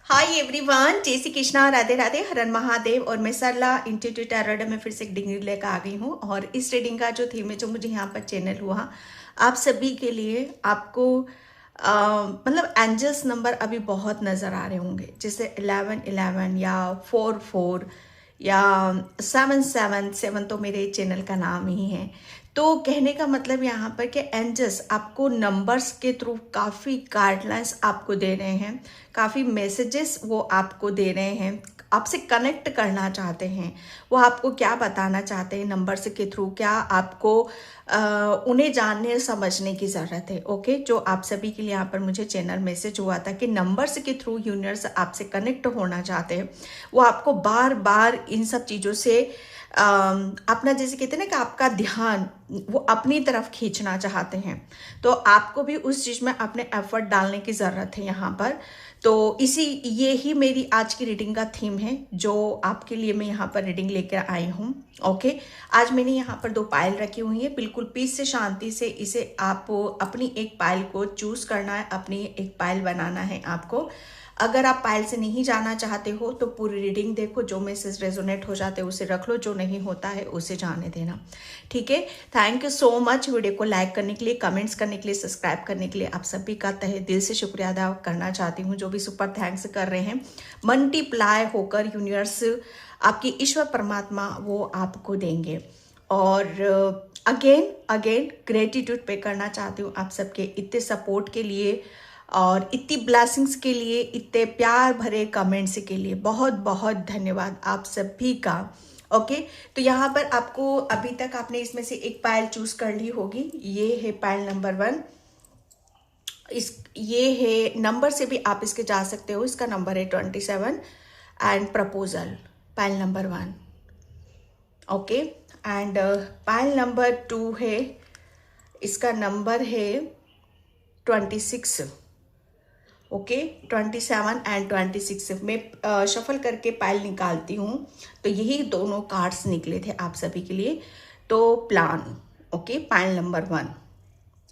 Hi everyone, जय श्री कृष्णा, राधे राधे, हरन महादेव। और मैं सरला इंस्टीट्यूट टैरोट में फिर से एक डिग्री लेकर आ गई हूँ। और इस रीडिंग का जो थीम है, जो मुझे यहाँ पर चैनल हुआ आप सभी के लिए, आपको मतलब एंजल्स नंबर अभी बहुत नज़र आ रहे होंगे, जैसे 1111 या 44 या 777। तो मेरे चैनल का नाम ही है। तो कहने का मतलब यहाँ पर कि एंजल्स आपको नंबर्स के थ्रू काफ़ी गाइडलाइंस आपको दे रहे हैं, काफ़ी मैसेजेस वो आपको दे रहे हैं, आपसे कनेक्ट करना चाहते हैं। वो आपको क्या बताना चाहते हैं नंबर्स के थ्रू, क्या आपको उन्हें जानने समझने की ज़रूरत है। ओके, जो आप सभी के लिए यहाँ पर मुझे चैनल मैसेज हुआ था कि नंबर्स के थ्रू यूनिवर्स आपसे कनेक्ट होना चाहते हैं। वो आपको बार बार इन सब चीज़ों से अपना, जैसे कहते हैं ना कि आपका ध्यान वो अपनी तरफ खींचना चाहते हैं। तो आपको भी उस चीज़ में अपने एफर्ट डालने की ज़रूरत है यहाँ पर। तो ये ही मेरी आज की रीडिंग का थीम है, जो आपके लिए मैं यहाँ पर रीडिंग लेकर आई हूँ। ओके, आज मैंने यहाँ पर 2 पायल रखी हुई है, बिल्कुल पीस से, शांति से इसे आप अपनी एक पायल को चूज करना है, अपनी एक पायल बनाना है आपको। अगर आप पायल से नहीं जाना चाहते हो तो पूरी रीडिंग देखो, जो मैसेज रेजोनेट हो जाते हैं उसे रख लो, जो नहीं होता है उसे जाने देना। ठीक है, thank you so much. Video को लाइक करने के लिए, कमेंट्स करने के लिए, सब्सक्राइब करने के लिए आप सभी का तहे दिल से शुक्रिया अदा करना चाहती हूँ। जो भी सुपर थैंक्स कर रहे हैं, मल्टीप्लाई होकर यूनिवर्स, आपकी ईश्वर परमात्मा वो आपको देंगे। और अगेन अगेन ग्रेटिट्यूड पे करना चाहती हूँ आप सबके इतने सपोर्ट के लिए और इतनी ब्लेसिंग्स के लिए, इतने प्यार भरे कमेंट्स के लिए बहुत बहुत धन्यवाद आप सभी का। ओके, तो यहाँ पर आपको अभी तक आपने इसमें से एक पायल चूज कर ली होगी। ये है पायल नंबर 1। ये है नंबर से भी आप इसके जा सकते हो। इसका नंबर है 27 and proposal, pile number 1। Okay, and pile number 2 है, इसका नंबर है 26। ओके, 27 एंड 26 में शफल करके पायल निकालती हूँ तो यही दोनों कार्ड्स निकले थे आप सभी के लिए। तो plan, okay, pile number 1,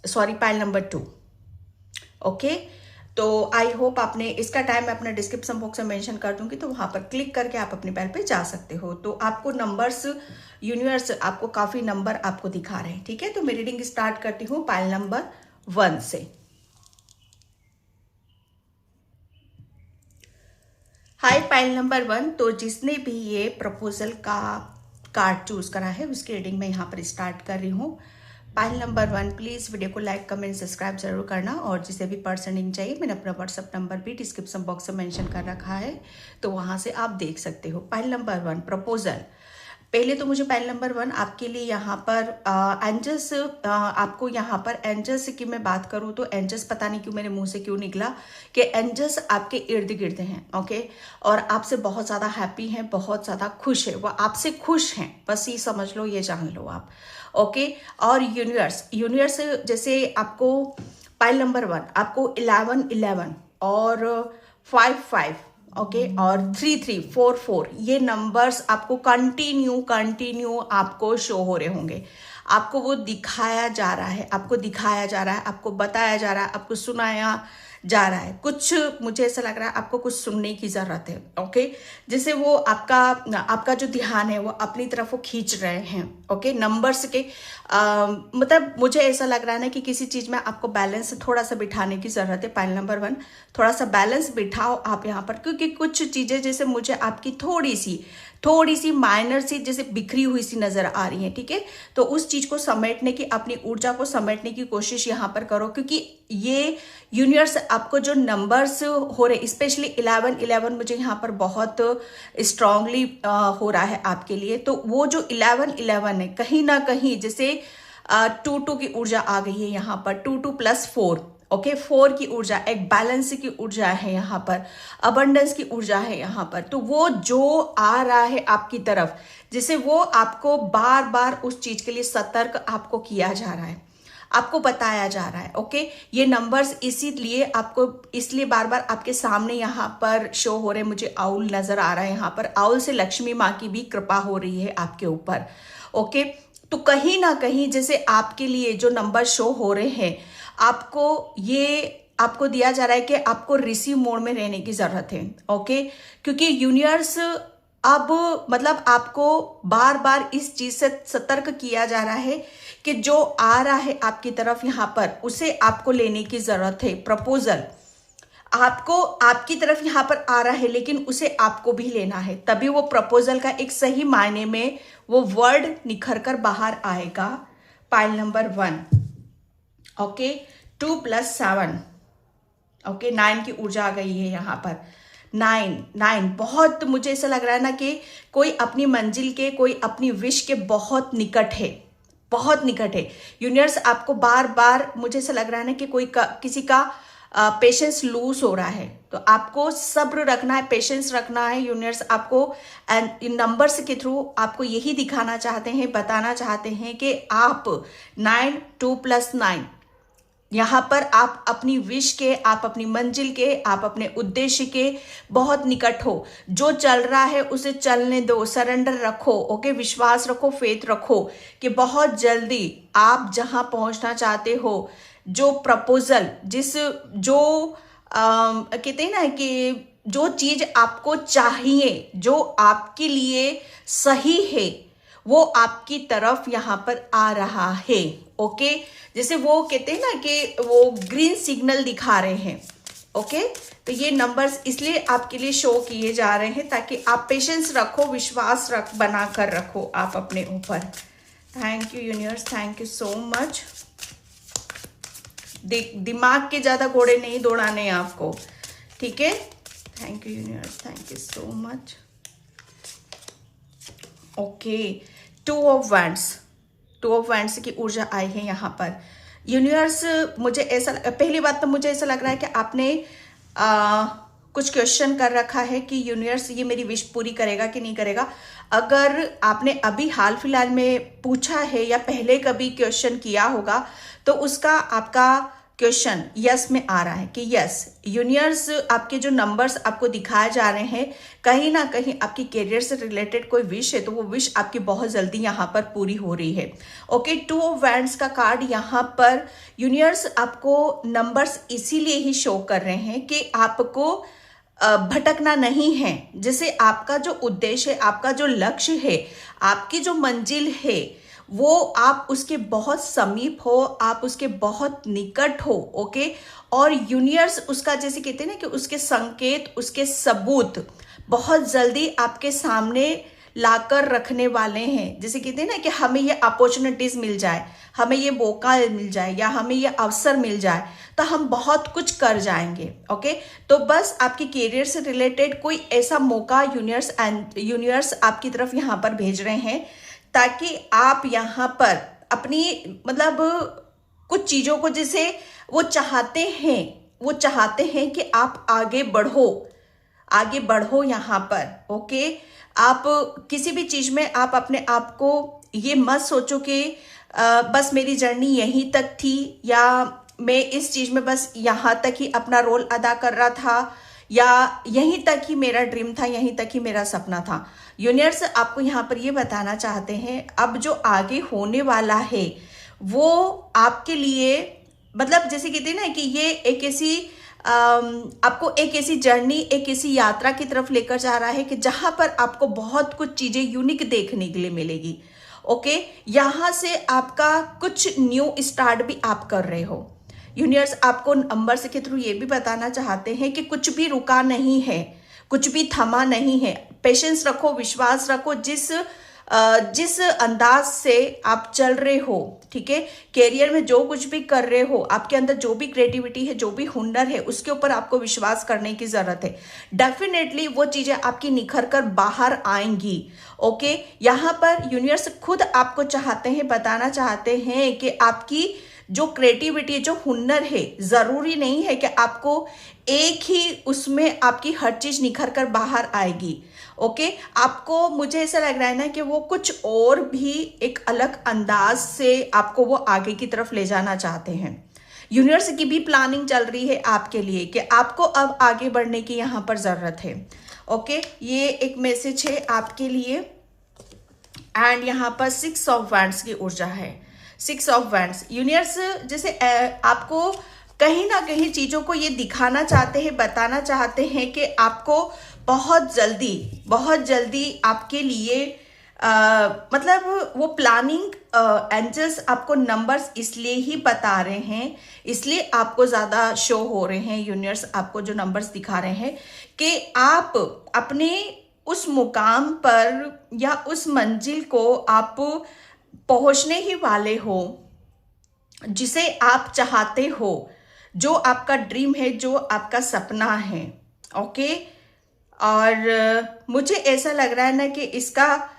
sorry pile number 2। Okay, तो आई होप आपने इसका टाइम मैं अपना डिस्क्रिप्शन बॉक्स में मेंशन कर दूंगी, तो वहां पर क्लिक करके आप अपने पायल पे जा सकते हो। तो आपको नंबर्स, यूनिवर्स आपको काफ़ी नंबर आपको दिखा रहे हैं। ठीक है, तो मैं रीडिंग स्टार्ट करती हूँ पायल नंबर 1 से। हाय पाइल नंबर 1। तो जिसने भी ये प्रपोजल का कार्ड चूज करा है उसकी रीडिंग मैं यहाँ पर स्टार्ट कर रही हूँ। पाइल नंबर 1, प्लीज वीडियो को लाइक कमेंट सब्सक्राइब जरूर करना। और जिसे भी पर्सनिंग चाहिए, मैंने अपना व्हाट्सअप नंबर भी डिस्क्रिप्शन बॉक्स में मेंशन कर रखा है, तो वहां से आप देख सकते हो। Pile number 1 proposal. पहले तो मुझे पाइल नंबर 1 आपके लिए यहाँ पर एंजल्स, आपको यहाँ पर एंजल्स की मैं बात करूँ तो एंजल्स, पता नहीं क्यों मेरे मुंह से क्यों निकला कि एंजल्स आपके इर्द गिर्द हैं। ओके, और आपसे बहुत ज़्यादा हैप्पी हैं, बहुत ज़्यादा खुश है, वो आपसे खुश हैं, बस ये समझ लो, ये जान लो आप। ओके, और यूनिवर्स जैसे आपको पाइल नंबर 1 आपको 1111 और 55, ओके, और 3344 ये नंबर्स आपको कंटिन्यू आपको शो हो रहे होंगे। आपको वो दिखाया जा रहा है, आपको दिखाया जा रहा है, आपको बताया जा रहा है, आपको सुनाया जा रहा है। कुछ मुझे ऐसा लग रहा है आपको कुछ सुनने की जरूरत है। ओके, जैसे वो आपका जो ध्यान है वो अपनी तरफ वो खींच रहे हैं। ओके, नंबर्स के मतलब मुझे ऐसा लग रहा है ना कि किसी चीज में आपको बैलेंस थोड़ा सा बिठाने की जरूरत है। पाइल नंबर 1, थोड़ा सा बैलेंस बिठाओ आप यहाँ पर, क्योंकि कुछ चीजें जैसे मुझे आपकी थोड़ी सी माइनर सी जैसे बिखरी हुई सी नजर आ रही है। ठीक है, तो उस चीज को समेटने की, अपनी ऊर्जा को समेटने की कोशिश यहाँ पर करो, क्योंकि ये यूनिवर्स आपको जो नंबर्स हो रहे, स्पेशली 1111 मुझे यहाँ पर बहुत स्ट्रांगली हो रहा है आपके लिए। तो वो जो 1111 है, कहीं ना कहीं जैसे 2 की ऊर्जा आ गई है यहाँ पर, 2 प्लस 4। ओके, 4 की ऊर्जा, एक बैलेंस की ऊर्जा है यहाँ पर, अबंडेंस की ऊर्जा है यहाँ पर। तो वो जो आ रहा है आपकी तरफ, जैसे वो आपको बार बार उस चीज के लिए सतर्क आपको किया जा रहा है, आपको बताया जा रहा है। ओके, ये नंबर्स इसीलिए आपको, इसलिए बार बार आपके सामने यहाँ पर शो हो रहे हैं। मुझे आउल नजर आ रहा है यहाँ पर, आउल से लक्ष्मी माँ की भी कृपा हो रही है आपके ऊपर। ओके, तो कहीं ना कहीं जैसे आपके लिए जो नंबर शो हो रहे हैं, आपको ये आपको दिया जा रहा है कि आपको रिसीव मोड में रहने की जरूरत है। ओके, क्योंकि यूनिवर्स अब मतलब आपको बार बार इस चीज से सतर्क किया जा रहा है कि जो आ रहा है आपकी तरफ यहाँ पर, उसे आपको लेने की जरूरत है। प्रपोजल आपको आपकी तरफ यहाँ पर आ रहा है, लेकिन उसे आपको भी लेना है, तभी वो प्रपोजल का एक सही मायने में वो वर्ड निखर कर बाहर आएगा। Pile number 1। ओके, 2 + 7। ओके, 9 की ऊर्जा आ गई है यहाँ पर। 9 बहुत, मुझे ऐसा लग रहा है ना कि कोई अपनी मंजिल के, कोई अपनी विश के बहुत निकट है, बहुत निकट है। यूनिवर्स आपको बार बार, मुझे ऐसा लग रहा है ना कि किसी का पेशेंस लूज हो रहा है, तो आपको सब्र रखना है, पेशेंस रखना है। यूनिवर्स आपको इन नंबर्स के थ्रू आपको यही दिखाना चाहते हैं, बताना चाहते हैं कि आप 9, 2 + 9, यहाँ पर आप अपनी विश के, आप अपनी मंजिल के, आप अपने उद्देश्य के बहुत निकट हो। जो चल रहा है उसे चलने दो, सरेंडर रखो। ओके, विश्वास रखो, फेथ रखो कि बहुत जल्दी आप जहां पहुंचना चाहते हो, जो प्रपोजल, जो कहते हैं ना कि जो चीज आपको चाहिए, जो आपके लिए सही है, वो आपकी तरफ यहाँ पर आ रहा है। ओके, जैसे वो कहते हैं ना कि वो ग्रीन सिग्नल दिखा रहे हैं। ओके, तो ये नंबर्स इसलिए आपके लिए शो किए जा रहे हैं ताकि आप पेशेंस रखो, विश्वास बना कर रखो आप अपने ऊपर। Thank you universe, thank you so much. दिमाग के ज्यादा घोड़े नहीं दौड़ाने हैं आपको, ठीक है। Thank you universe, thank you so much. Okay, 2 of wands की ऊर्जा आई है यहाँ पर। यूनिवर्स, मुझे ऐसा, पहली बात तो मुझे ऐसा लग रहा है कि आपने कुछ क्वेश्चन कर रखा है कि यूनिवर्स ये मेरी विश पूरी करेगा कि नहीं करेगा। अगर आपने अभी हाल फिलहाल में पूछा है या पहले कभी क्वेश्चन किया होगा, तो उसका आपका क्वेश्चन यस में आ रहा है कि यस, यूनिवर्स आपके जो नंबर्स आपको दिखाए जा रहे हैं, कहीं ना कहीं आपकी करियर से रिलेटेड कोई विश है, तो वो विश आपकी बहुत जल्दी यहाँ पर पूरी हो रही है। ओके, 2 ऑफ वैंड्स का कार्ड यहाँ पर, यूनिवर्स आपको नंबर्स इसीलिए ही शो कर रहे हैं कि आपको भटकना नहीं है। जैसे आपका जो उद्देश्य है, आपका जो लक्ष्य है, आपकी जो मंजिल है, वो आप उसके बहुत समीप हो, आप उसके बहुत निकट हो। ओके, और यूनिवर्स उसका, जैसे कहते हैं ना कि उसके संकेत, उसके सबूत बहुत जल्दी आपके सामने लाकर रखने वाले हैं। जैसे कहते हैं ना कि हमें ये अपॉर्चुनिटीज मिल जाए, हमें ये मौका मिल जाए, या हमें ये अवसर मिल जाए, तो हम बहुत कुछ कर जाएंगे। ओके, तो बस आपके करियर से रिलेटेड कोई ऐसा मौका यूनिवर्स आपकी तरफ यहाँ पर भेज रहे हैं, ताकि आप यहाँ पर अपनी मतलब कुछ चीजों को, जैसे वो चाहते हैं कि आप आगे बढ़ो यहाँ पर। ओके, आप किसी भी चीज में आप अपने आप को ये मत सोचो कि बस मेरी जर्नी यहीं तक थी, या मैं इस चीज में बस यहाँ तक ही अपना रोल अदा कर रहा था, या यहीं तक ही मेरा ड्रीम था, यहीं तक ही मेरा सपना था। यूनिवर्स आपको यहाँ पर ये बताना चाहते हैं, अब जो आगे होने वाला है वो आपके लिए, मतलब जैसे कहते हैं ना कि ये एक ऐसी आपको एक ऐसी जर्नी, एक ऐसी यात्रा की तरफ लेकर जा रहा है कि जहां पर आपको बहुत कुछ चीजें यूनिक देखने के लिए मिलेगी। ओके, यहां से आपका कुछ न्यू स्टार्ट भी आप कर रहे हो। यूनिवर्स आपको नंबर्स के थ्रू ये भी बताना चाहते हैं कि कुछ भी रुका नहीं है, कुछ भी थमा नहीं है। पेशेंस रखो, विश्वास रखो, जिस अंदाज से आप चल रहे हो, ठीक है, कैरियर में जो कुछ भी कर रहे हो, आपके अंदर जो भी क्रिएटिविटी है, जो भी हुनर है, उसके ऊपर आपको विश्वास करने की जरूरत है। डेफिनेटली वो चीजें आपकी निखर कर बाहर आएंगी। ओके, यहाँ पर यूनिवर्स खुद आपको चाहते हैं, बताना चाहते हैं कि आपकी जो क्रिएटिविटी, जो हुनर है, जरूरी नहीं है कि आपको एक ही उसमें आपकी हर चीज निखर कर बाहर आएगी। ओके, आपको, मुझे ऐसा लग रहा है ना कि वो कुछ और भी एक अलग अंदाज से आपको वो आगे की तरफ ले जाना चाहते हैं। यूनिवर्स की भी प्लानिंग चल रही है आपके लिए कि आपको अब आगे बढ़ने की यहाँ पर जरूरत है। ओके, ये एक मैसेज है आपके लिए। एंड यहाँ पर 6 ऑफ वैंड्स की ऊर्जा है। 6 ऑफ वैंड्स, यूनिवर्स जैसे आपको कहीं ना कहीं चीजों को ये दिखाना चाहते हैं, बताना चाहते हैं कि आपको बहुत जल्दी आपके लिए मतलब वो प्लानिंग, एंजल्स आपको नंबर्स इसलिए ही बता रहे हैं, इसलिए आपको ज्यादा शो हो रहे हैं, यूनिवर्स आपको जो नंबर्स दिखा रहे हैं कि आप अपने उस मुकाम पर या उस मंजिल को आप पहुंचने ही वाले हो जिसे आप चाहते हो, जो आपका ड्रीम है, जो आपका सपना है। ओके, और मुझे ऐसा लग रहा है ना कि इसका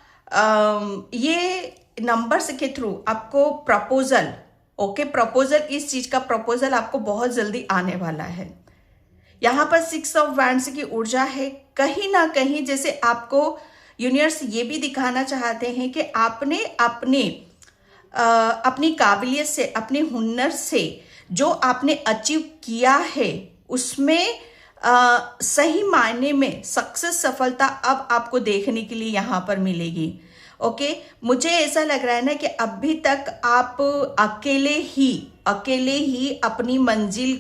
ये नंबर्स के थ्रू आपको प्रपोजल, ओके, प्रपोजल, इस चीज का प्रपोजल आपको बहुत जल्दी आने वाला है। यहाँ पर 6 ऑफ वैंड्स की ऊर्जा है। कहीं ना कहीं जैसे आपको यूनिवर्स ये भी दिखाना चाहते हैं कि आपने अपनी काबिलियत से, अपने हुनर से जो आपने अचीव किया है उसमें सही मायने में सक्सेस, सफलता अब आपको देखने के लिए यहाँ पर मिलेगी। ओके, मुझे ऐसा लग रहा है ना कि अभी तक आप अकेले ही अपनी मंजिल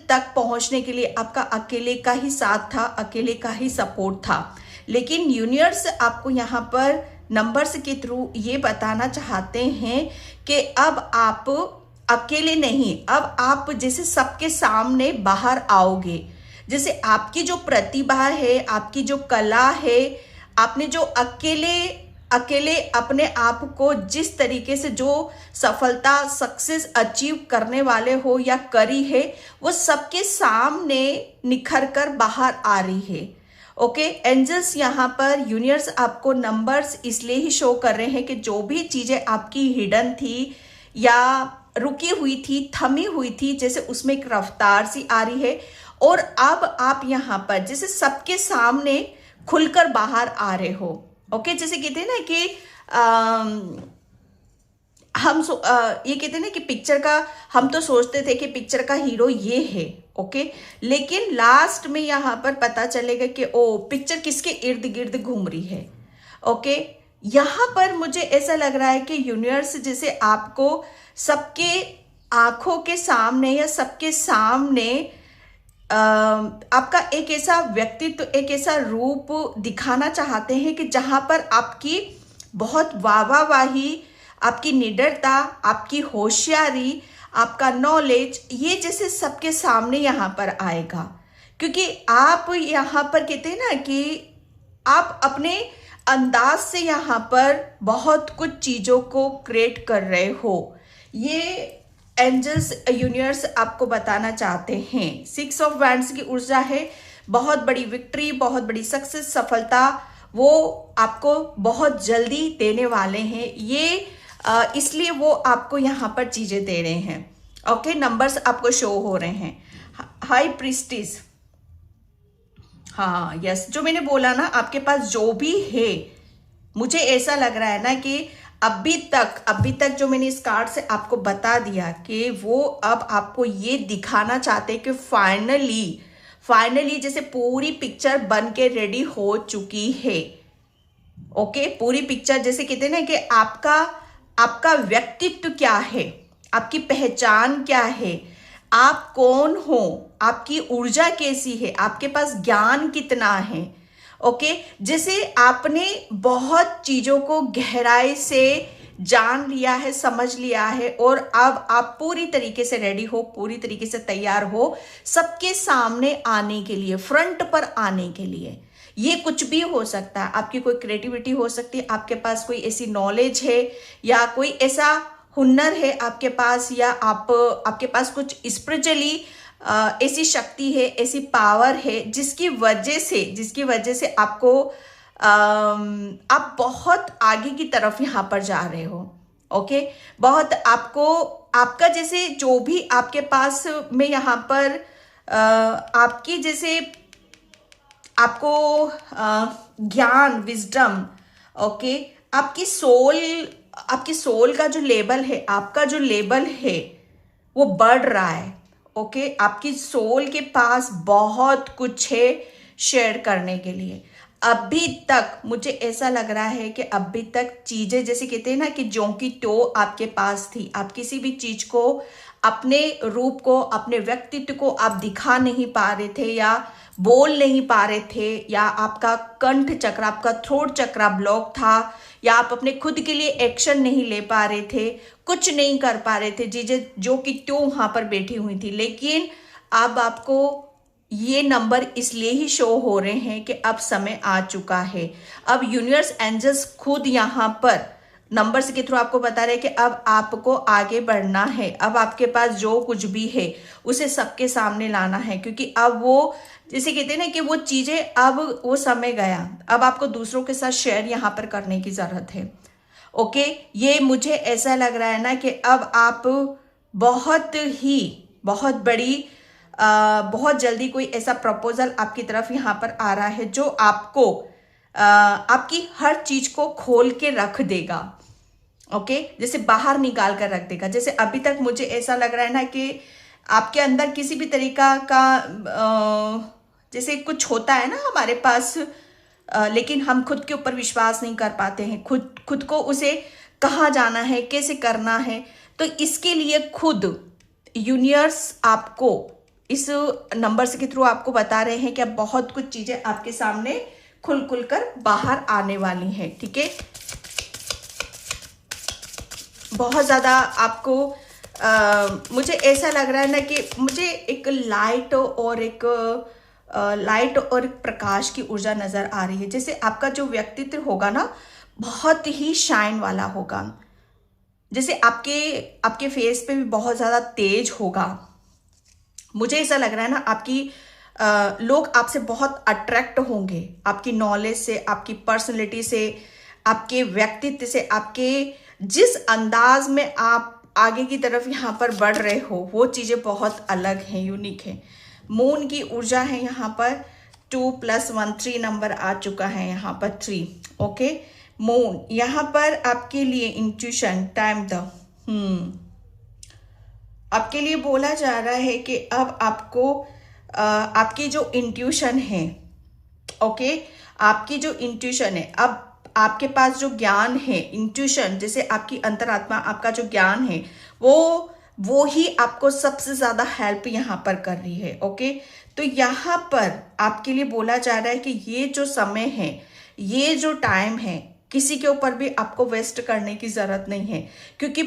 तक पहुंचने के लिए आपका अकेले का ही साथ था, अकेले का ही सपोर्ट था। लेकिन यूनिवर्स आपको यहाँ पर नंबर्स के थ्रू ये बताना चाहते हैं कि अब आप अकेले नहीं, अब आप जैसे सबके सामने बाहर आओगे। जैसे आपकी जो प्रतिभा है, आपकी जो कला है, आपने जो अकेले अपने आप को जिस तरीके से जो सफलता, सक्सेस अचीव करने वाले हो या करी है, वो सबके सामने निखर कर बाहर आ रही है। ओके, एंजल्स यहाँ पर, यूनिवर्स आपको नंबर्स इसलिए ही शो कर रहे हैं कि जो भी चीजें आपकी हिडन थी या रुकी हुई थी, थमी हुई थी, जैसे उसमें एक रफ्तार सी आ रही है और अब आप यहाँ पर जैसे सबके सामने खुलकर बाहर आ रहे हो। ओके, जैसे कहते हैं ना कि ये कहते हैं ना कि पिक्चर का, हम तो सोचते थे कि पिक्चर का हीरो ये है, ओके, लेकिन लास्ट में यहाँ पर पता चलेगा कि ओ पिक्चर किसके इर्द गिर्द घूम रही है। ओके, यहाँ पर मुझे ऐसा लग रहा है कि यूनिवर्स जैसे आपको सबके आंखों के सामने या सबके सामने आपका एक ऐसा व्यक्तित्व, एक ऐसा रूप दिखाना चाहते हैं कि जहां पर आपकी बहुत वाहवाही, आपकी निडरता, आपकी होशियारी, आपका नॉलेज, ये जैसे सबके सामने यहाँ पर आएगा। क्योंकि आप यहाँ पर कहते हैं ना कि आप अपने अंदाज से यहाँ पर बहुत कुछ चीजों को क्रिएट कर रहे हो। ये एंजल्स, यूनिवर्स आपको बताना चाहते हैं। 6 ऑफ वैंड्स की ऊर्जा है, बहुत बड़ी विक्ट्री, बहुत बड़ी सक्सेस, सफलता वो आपको बहुत जल्दी देने वाले हैं। ये इसलिए वो आपको यहाँ पर चीजें दे रहे हैं। ओके, नंबर्स आपको शो हो रहे हैं। हाई प्रीस्टिस, हाँ यस, जो मैंने बोला ना, आपके पास जो भी है, मुझे ऐसा लग रहा है ना कि अभी तक जो मैंने इस कार्ड से आपको बता दिया कि वो अब आपको ये दिखाना चाहते हैं कि फाइनली जैसे पूरी पिक्चर बन के रेडी हो चुकी है। ओके, पूरी पिक्चर, जैसे कहते हैं ना कि आपका व्यक्तित्व क्या है, आपकी पहचान क्या है, आप कौन हो, आपकी ऊर्जा कैसी है, आपके पास ज्ञान कितना है। ओके, जैसे आपने बहुत चीजों को गहराई से जान लिया है, समझ लिया है और अब आप पूरी तरीके से रेडी हो, पूरी तरीके से तैयार हो सबके सामने आने के लिए, फ्रंट पर आने के लिए। ये कुछ भी हो सकता है, आपकी कोई क्रिएटिविटी हो सकती है, आपके पास कोई ऐसी नॉलेज है या कोई ऐसा हुनर है आपके पास, या आपके पास कुछ स्पिरिचुअली ऐसी शक्ति है, ऐसी पावर है जिसकी वजह से आपको आप बहुत आगे की तरफ यहाँ पर जा रहे हो। ओके, बहुत आपका जैसे जो भी आपके पास में यहाँ पर आपकी जैसे आपको ज्ञान, विजडम, ओके, आपकी सोल का जो लेवल है, आपका जो लेवल है वो बढ़ रहा है। ओके, आपकी सोल के पास बहुत कुछ है शेयर करने के लिए। अभी तक मुझे ऐसा लग रहा है कि अभी तक चीजें, जैसे कहते हैं ना कि जो की तो आपके पास थी, आप किसी भी चीज को अपने रूप को, अपने व्यक्तित्व को आप दिखा नहीं पा रहे थे या बोल नहीं पा रहे थे, या आपका कंठ चक्र, आपका थ्रोट चक्र ब्लॉक था, या आप अपने खुद के लिए एक्शन नहीं ले पा रहे थे, कुछ नहीं कर पा रहे थे चीजें जो कि त्यों वहां पर बैठी हुई थी। लेकिन अब आपको ये नंबर इसलिए ही शो हो रहे हैं कि अब समय आ चुका है। अब यूनिवर्स एंजल्स खुद यहाँ पर नंबर्स के थ्रू आपको बता रहे हैं कि अब आपको आगे बढ़ना है। अब आपके पास जो कुछ भी है उसे सबके सामने लाना है, क्योंकि अब वो जैसे कहते हैं ना कि वो चीजें, अब वो समय गया, अब आपको दूसरों के साथ शेयर यहाँ पर करने की जरूरत है। ओके, ये मुझे ऐसा लग रहा है ना कि अब आप बहुत बड़ी बहुत जल्दी कोई ऐसा प्रपोजल आपकी तरफ यहाँ पर आ रहा है जो आपको आपकी हर चीज को खोल के रख देगा। ओके, जैसे बाहर निकाल कर रख देगा। जैसे अभी तक मुझे ऐसा लग रहा है ना कि आपके अंदर किसी भी तरीका का जैसे कुछ होता है ना हमारे पास, लेकिन हम खुद के ऊपर विश्वास नहीं कर पाते हैं, खुद को उसे कहाँ जाना है, कैसे करना है। तो इसके लिए खुद यूनिवर्स आपको इस नंबर्स के थ्रू आपको बता रहे हैं कि अब बहुत कुछ चीजें आपके सामने खुल कर बाहर आने वाली हैं। ठीक है, बहुत ज्यादा आपको मुझे ऐसा लग रहा है ना कि मुझे एक लाइट और प्रकाश की ऊर्जा नजर आ रही है। जैसे आपका जो व्यक्तित्व होगा ना बहुत ही शाइन वाला होगा, जैसे आपके फेस पे भी बहुत ज्यादा तेज होगा। मुझे ऐसा लग रहा है ना आपकी लोग आपसे बहुत अट्रैक्ट होंगे, आपकी नॉलेज से, आपकी पर्सनैलिटी से, आपके व्यक्तित्व से, आपके जिस अंदाज में आप आगे की तरफ यहाँ पर बढ़ रहे हो वो चीजें बहुत अलग हैं, यूनिक है। मून की ऊर्जा है यहाँ पर 2 + 1 3 नंबर आ चुका है यहाँ पर 3। ओके, मून यहाँ पर आपके लिए इंट्यूशन टाइम आपके लिए बोला जा रहा है कि अब आपको आपकी जो इंट्यूशन है, ओके, आपकी जो इंट्यूशन है, अब आपके पास जो ज्ञान है, इंट्यूशन जैसे आपकी अंतरात्मा, आपका जो ज्ञान है वो ही आपको सबसे ज्यादा हेल्प यहाँ पर कर रही है। ओके, तो यहाँ पर आपके लिए बोला जा रहा है कि ये जो समय है, ये जो टाइम है, किसी के ऊपर भी आपको वेस्ट करने की जरूरत नहीं है, क्योंकि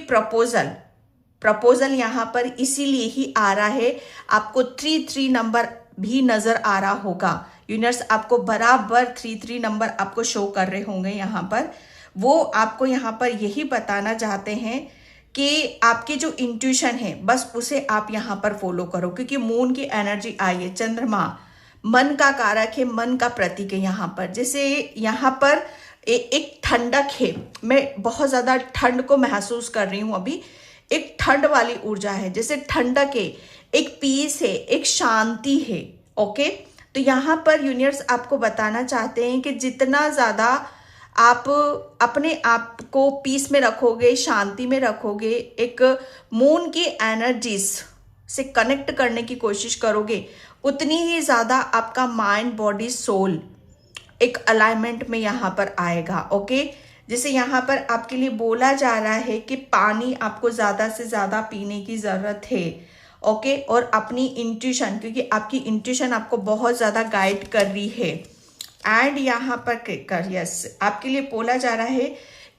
प्रपोजल यहाँ पर इसीलिए ही आ रहा है। आपको 3 नंबर भी नजर आ रहा होगा, यूनिवर्स आपको बराबर 3 नंबर आपको शो कर रहे होंगे यहाँ पर। वो आपको यहाँ पर यही बताना चाहते हैं कि आपकी जो इंट्यूशन है बस उसे आप यहाँ पर फॉलो करो, क्योंकि मून की एनर्जी आई है। चंद्रमा मन का कारक है, मन का प्रतीक है यहाँ पर। जैसे यहाँ पर एक ठंडक है, मैं बहुत ज्यादा ठंड को महसूस कर रही हूँ अभी, एक ठंड वाली ऊर्जा है, जैसे ठंडक है, एक पीस है, एक शांति है। ओके, तो यहाँ पर यूनिवर्स आपको बताना चाहते हैं कि जितना ज्यादा आप अपने आप को पीस में रखोगे, शांति में रखोगे, एक मून की एनर्जीज से कनेक्ट करने की कोशिश करोगे, उतनी ही ज्यादा आपका माइंड, बॉडी, सोल एक अलाइनमेंट में यहाँ पर आएगा। ओके, जैसे यहाँ पर आपके लिए बोला जा रहा है कि पानी आपको ज्यादा से ज्यादा पीने की जरूरत है। ओके, और अपनी इंट्यूशन, क्योंकि आपकी इंट्यूशन आपको बहुत ज्यादा गाइड कर रही है। एंड यहाँ पर यस, आपके लिए बोला जा रहा है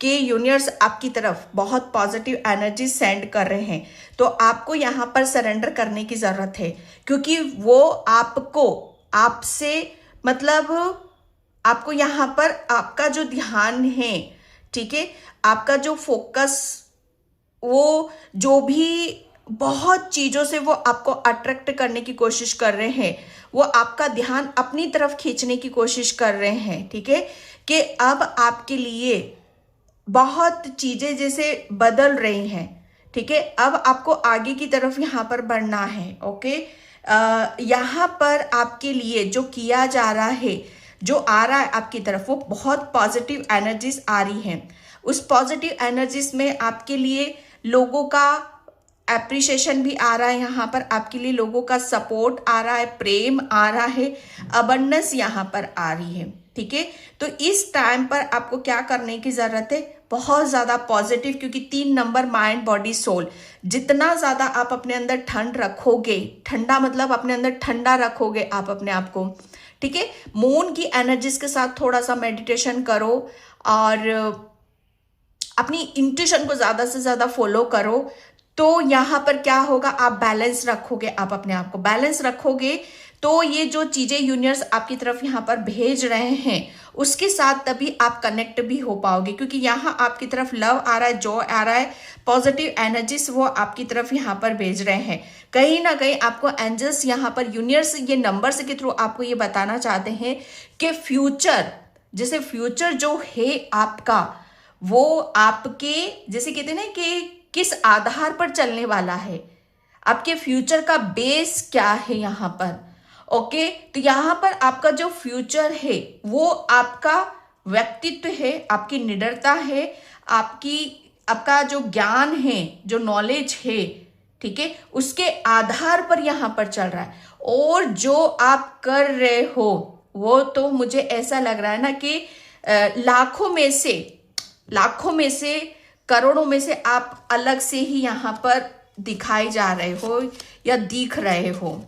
कि यूनिवर्स आपकी तरफ बहुत पॉजिटिव एनर्जी सेंड कर रहे हैं, तो आपको यहाँ पर सरेंडर करने की जरूरत है, क्योंकि वो आपको आपसे मतलब आपको यहाँ पर आपका जो ध्यान है, ठीक है, आपका जो फोकस, वो जो भी बहुत चीजों से वो आपको अट्रैक्ट करने की कोशिश कर रहे हैं, वो आपका ध्यान अपनी तरफ खींचने की कोशिश कर रहे हैं। ठीक है, कि अब आपके लिए बहुत चीजें जैसे बदल रही हैं। ठीक है, अब आपको आगे की तरफ यहाँ पर बढ़ना है। ओके, यहाँ पर आपके लिए जो किया जा रहा है, जो आ रहा है आपकी तरफ, वो बहुत पॉजिटिव एनर्जीज आ रही हैं। उस पॉजिटिव एनर्जीज में आपके लिए लोगों का एप्रिसिएशन भी आ रहा है, यहाँ पर आपके लिए लोगों का सपोर्ट आ रहा है, प्रेम आ रहा है, अबंडेंस यहाँ पर आ रही है। ठीक है, तो इस टाइम पर आपको क्या करने की जरूरत है, बहुत ज़्यादा पॉजिटिव, क्योंकि 3 नंबर माइंड बॉडी सोल। जितना ज़्यादा आप अपने अंदर ठंड रखोगे, ठंडा मतलब अपने अंदर ठंडा रखोगे आप अपने आप को, ठीक है। मून की एनर्जीज के साथ थोड़ा सा मेडिटेशन करो और अपनी इंट्यूशन को ज़्यादा से ज़्यादा फॉलो करो, तो यहाँ पर क्या होगा, आप बैलेंस रखोगे, आप अपने आप को बैलेंस रखोगे तो ये जो चीज़ें यूनिवर्स आपकी तरफ यहाँ पर भेज रहे हैं उसके साथ तभी आप कनेक्ट भी हो पाओगे, क्योंकि यहाँ आपकी तरफ लव आ रहा है, जॉय आ रहा है, पॉजिटिव एनर्जीज वो आपकी तरफ यहाँ पर भेज रहे हैं। कहीं ना कहीं आपको एंजल्स यहाँ पर, यूनिवर्स ये नंबर्स के थ्रू आपको ये बताना चाहते हैं कि फ्यूचर, जैसे फ्यूचर जो है आपका, वो आपके जैसे कहते हैं ना कि किस आधार पर चलने वाला है, आपके फ्यूचर का बेस क्या है यहाँ पर। ओके, तो यहाँ पर आपका जो फ्यूचर है वो आपका व्यक्तित्व है, आपकी निडरता है, आपका जो ज्ञान है, जो नॉलेज है, ठीक है, उसके आधार पर यहाँ पर चल रहा है। और जो आप कर रहे हो वो तो मुझे ऐसा लग रहा है ना कि लाखों में से करोड़ों में से आप अलग से ही यहाँ पर दिखाई जा रहे हो या दिख रहे हो।